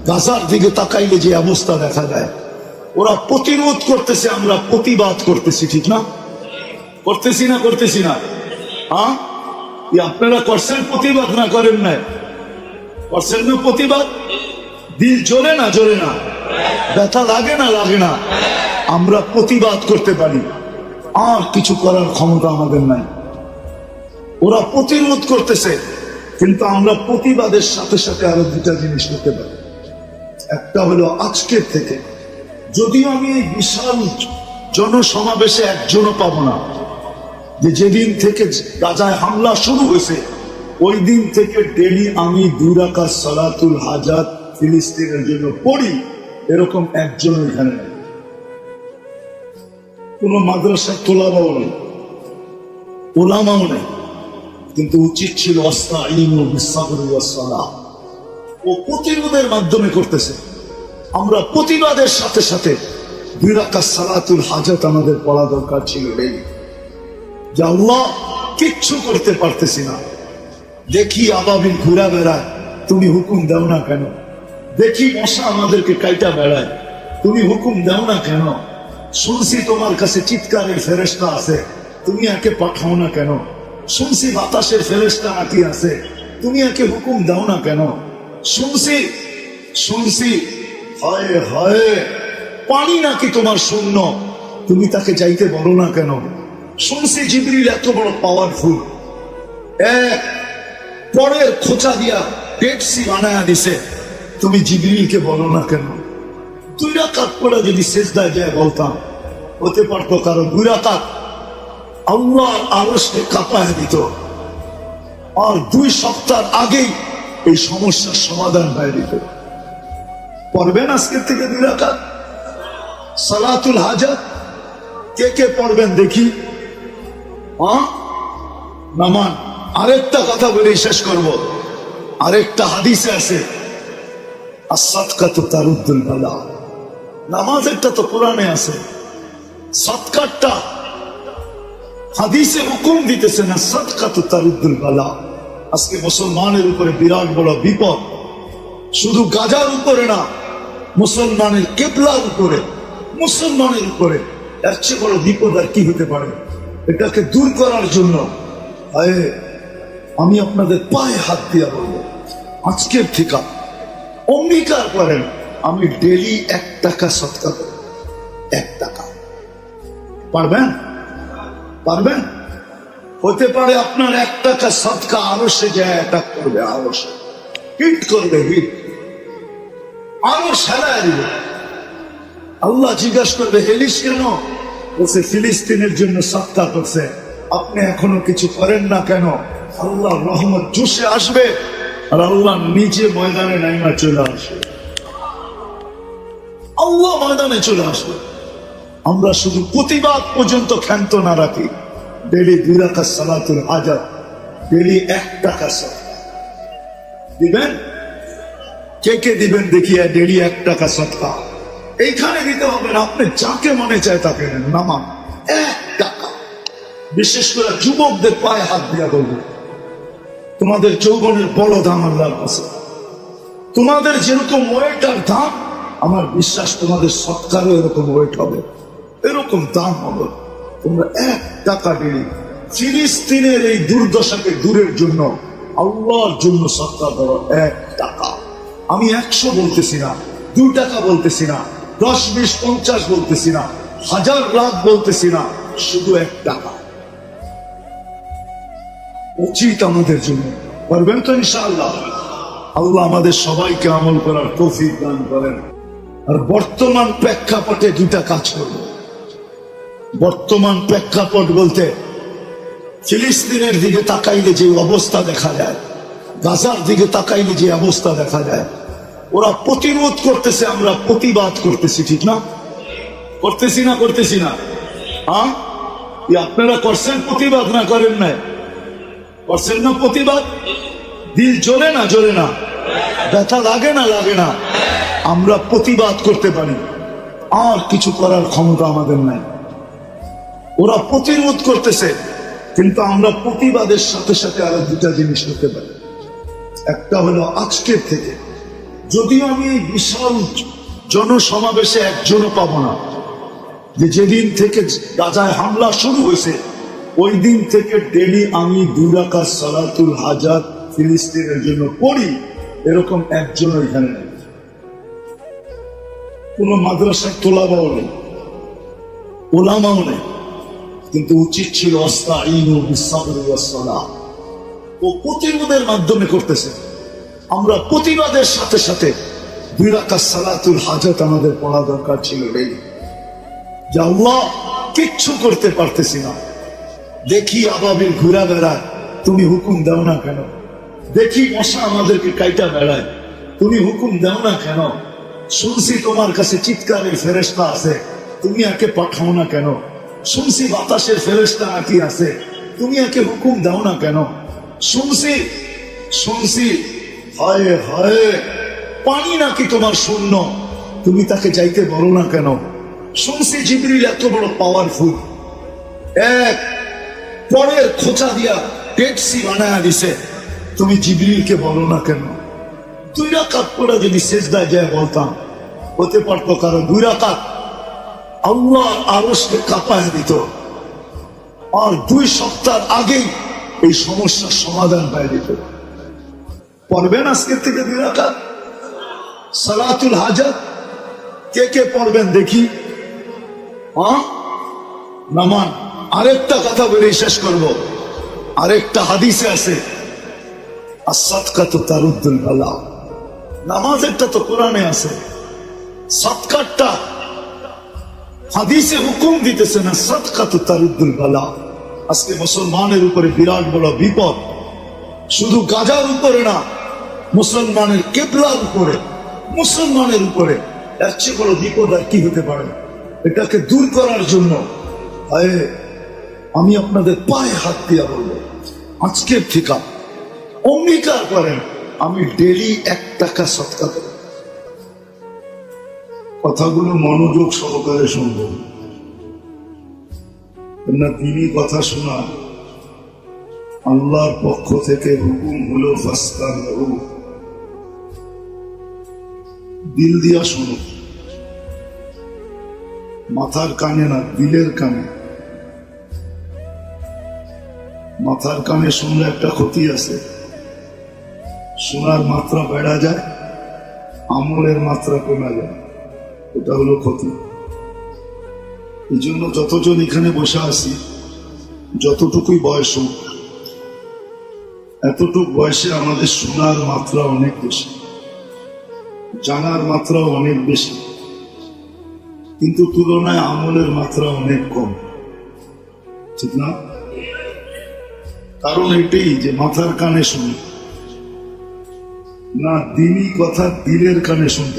গাজার দিকে তাকাইলে যে অবস্থা দেখা যায়, ওরা প্রতিরোধ করতেছে, আমরা প্রতিবাদ করতেছি, ঠিক না? করতেছি না? করতেছি না? হ্যাঁ, আপনারা করছেন প্রতিবাদ, না করেন না? করছেন না প্রতিবাদ? দিল জ্বলে না? জ্বলে না? ব্যথা লাগে না? লাগে না? আমরা প্রতিবাদ করতে পারি, আর কিছু করার ক্ষমতা আমাদের নাই। ওরা প্রতিরোধ করতেছে, কিন্তু আমরা প্রতিবাদের সাথে সাথে আরো 2টা জিনিস করতে পারি। একটা হলো আজকের থেকে, যদিও আমি এই বিশাল জনসমাবেশে একজনও পাবো না, যে যেদিন থেকে গাজায় হামলা শুরু হয়েছে ওই দিন থেকে ডেলি আমি 2 রাকাত সালাতুল হাজাত ফিলিস্তিনের জন্য পড়ি, এরকম একজন এখানে নেই। কোন মাদ্রাসার তোলাবাও নেই, ওলামাও নেই, কিন্তু উচিত ছিল আস্তাঈনু বিস-সাবরি ওয়াস-সালাহ। ও প্রতিরোধের মাধ্যমে করতেছে। আমরা প্রতিবাদের সাথে সাথে 2 রাকাত সালাতুল হাজাত আমাদের পড়া দরকার ছিল। এই যে আল্লাহ কিচ্ছু করতে পারতেছি না, দেখি আবাবিল ঘুরা বেড়ায়, তুমি হুকুম দাও না কেন? দেখি মশা আমাদেরকে কাইটা বেড়ায়, তুমি হুকুম দাও না কেন? শুনছি তোমার কাছে চিৎকারের ফেরেশতা আছে, তুমি একে পাঠাও না কেন? শুনছি বাতাসের ফেরেশতা নাকি আছে, তুমি একে হুকুম দাও না কেন? শুনছি শুনছি হায় হায় পানি নাকি তোমার শূন্য, তুমি তাকে যাইতে বলো না কেন? শুনছি জিবরিল এত বড় পাওয়ারফুল, এক পরের খোঁচা দিয়া পেপসি বানায়া দিছে, তুমি জিবরিলকে বলো না কেন? 2 রাকাত পড়ে যদি সিজদায় যায় বলতাম, হতে পারতো কারো 2 রাকাত আল্লাহ আরশকে কাঁপায় দিত, আর 2 সপ্তাহ আগেই এই সমস্যার সমাধান হয়ে দিত। পড়বেন আজকের থেকে 2 রাকাত সালাতুল হাজাত? কে কে পড়বেন দেখি? নামান। আরেকটা কথা বলে শেষ করব। আরেকটা হাদিসে আছে আস-সাদকাতু তারুদ্দুল বালা। নামাজেরটা তো কোরআনে আছে, সদকাটা হাদিসে হুকুম দিতেছে না, সাদকাতু তারুদ্দুল বালা। আজকে মুসলমানের উপরে বিরাট বড় বিপদ, শুধু গাজার উপরে না, মুসলমানের কেবলার উপরে, মুসলমানের উপরে এর চেয়ে বড় বিপদ আর কি হতে পারে? এটাকে দূর করার জন্য আমি আপনাদের পায়ে হাত দিয়া বলবো, আজকের থেকে অঙ্গীকার করেন আমি ডেলি 1 টাকা সদকা করব। 1 টাকা পারবেন? পারবেন? হতে পারে আপনার 1 টাকা সদকা আরো সে যায় অ্যাটাক করবে, আরো সে হিট করবে, হিট আরো সেলায় দিবে। আল্লাহ জিজ্ঞাসা করবে হেলিস কেন? বলছে ফিলিস্তিনের জন্য সদকা করছে, আপনি এখনো কিছু করেন না কেন? আল্লাহ রহমত জোশে আসবে আর আল্লাহ নিজে ময়দানে নাইমা চলে আসবে, আল্লাহ ময়দানে চলে আসবে। আমরা শুধু প্রতিবাদ পর্যন্ত ক্ষান্ত না রাখি, ডেলি 2 রাকাত সালাতুল হাজাত, ডেলি 1 টাকা সদকা দিবেন। কে কে দিবেন দেখি? ডেলি 1 টাকা সদকা এইখানে দিতে হবে না, আপনি যাকে মনে চায় তাকে নেন, নামান 1 টাকা। বিশেষ করে যুবকদের পায়ে হাত দিয়া বলবো, তোমাদের যৌবনের বড় দাম আল্লাহর কাছে। তোমাদের যেরকম ওয়েটার দাম, আমার বিশ্বাস তোমাদের সৎকারও এরকম ওয়েট হবে, এরকম দাম হবে। তোমরা 1 টাকা ডেলি ফিলিস্তিনের এই দুর্দশাকে দূরের জন্য আল্লাহর জন্য সৎকার করো। 1 টাকা। আমি 100 বলতেছি না, 2 টাকা বলতেছি না, 10, 20, 50 বলতেছি না, 1000 লাখ বলতেছি না, শুধু 1 টাকা উচিত আমাদের জন্য। পারবেন তো ইনশাআল্লাহ? আল্লাহ আমাদের সবাইকে আমল করার তৌফিক দান করেন। আর বর্তমান প্রেক্ষাপটে 2টা কাজ করব। বর্তমান প্রেক্ষাপট বলতে ফিলিস্তিনের দিকে তাকাইলে যে অবস্থা দেখা যায়, গাজার দিকে তাকাইলে যে অবস্থা দেখা যায়, ওরা প্রতিরোধ করতেছে, আমরা প্রতিবাদ করতেছি, ঠিক না? করতেছি না? করতেছি না? হ্যাঁ, আপনারা করছেন প্রতিবাদ না করেন না? করছেন না প্রতিবাদ? দিল জ্বলে না? জ্বলে না? ব্যথা লাগে না? লাগে না? আমরা প্রতিবাদ করতে পারি, আর কিছু করার ক্ষমতা আমাদের নাই। ওরা প্রতিরোধ করতেছে, কিন্তু আমরা প্রতিবাদের সাথে সাথে আরো 2টা জিনিস করতে পারি। একটা হলো আজকের থেকে, যদিও আমি এই বিশাল জনসমাবেশে একজনও পাবো না, যে যেদিন থেকে গাজায় হামলা শুরু হয়েছে ওই দিন থেকে ডেলি আমি 2 রাকাত সালাতুল হাজাত ফিলিস্তিনের জন্য পড়ি, এরকম একজনও এখানে নেই। কোন মাদ্রাসার তোলাবাও নেই, ওলামাও নেই, কিন্তু উচিত ছিল আস্তাঈনু বিস-সাবরি ওয়াস-সালাহ। ও প্রতিরোধের মাধ্যমে করতেছে। আমরা প্রতিবাদের সাথে সাথে 2 রাকাত সালাতুল হাজাত আমাদের পড়া দরকার ছিল। এই যে আল্লাহ কিচ্ছু করতে পারতেছি না, দেখি আবাবিল ঘুরা বেড়ায়, তুমি হুকুম দাও না কেন? দেখি মশা আমাদেরকে কাইটা বেড়ায়, তুমি হুকুম দাও না কেন? শুনছি তোমার কাছে চিৎকারের ফেরেশতা আছে, তুমি একে পাঠাও না কেন? শুনছি বাতাসের ফেরেশতা নাকি আছে, তুমি একে হুকুম দাও না কেন? শুনছি শুনছি, হায় হায়, পানি নাকি তোমার শূন্য, তুমি তাকে যাইতে বলো না কেন? শুনছি জিবরিল এত বড় পাওয়ারফুল, এক পরের খোঁচা দিয়া ডেড সি বানায়া দিছে, তুমি জিবরিলকে বলো না কেন? 2 রাকাত পড়ে যদি সেজদায় যায় বলতাম, হতে পারতো, কারণ 2 রাকাত আল্লাহ আরশকে কাঁপায় দিত, আর 2 সপ্তাহ আগেই এই সমস্যার সমাধান পাই দিত। পড়বেন আজকের থেকে 2 রাকাত সালাতুল হাজাত? কে কে পড়বেন দেখি? নামান। আরেকটা কথা বলে শেষ করব, আরেকটা হাদিসে আছে, as-sadqatu taruddul bala। নামাজেরটা তো কোরআনে আছে, সাদকাটা হাদিসে হুকুম দিতেছে না, সাদকাতু তারুদ্দুল বালা। আজকে মুসলমানের উপরে বিরাট বড় বিপদ, শুধু গাজার উপরে না, মুসলমানের কেবলার উপরে, মুসলমানের উপরে এর চেয়ে বড় বিপদ আর কি হতে পারে? এটাকে দূর করার জন্য আমি আপনাদের পায়ে হাত দিয়া বলবো, আজকের থেকে অঙ্গীকার করেন, আমি ডেলি 1 টাকা সদকা দেব। কথাগুলো মনোযোগ সহকারে শুনবেন না, দিনই কথা শোনা, আল্লাহর পক্ষ থেকে হুকুম হলো ফাস্তাগফিরু, দিল দিয়া শুনো, মাথার কানে না, দিলের কানে। মাথার কানে শুনলে একটা ক্ষতি আছে, শোনার মাত্রা বেড়া যায়, আমলের মাত্রা কমে যায়, এটা হলো ক্ষতি। এই জন্য যতজন এখানে বসে আছি, যতটুকুই বয়স হোক, এতটুক বয়সে আমাদের শোনার মাত্রা অনেক বেশি, জানার মাত্রা অনেক বেশি, কিন্তু তুলনায় আমলের মাত্রা অনেক কম, ঠিক না? কারণ এটাই যে মাথার কানে শুনি না, দিনই কথা দিলের কানে শুনতে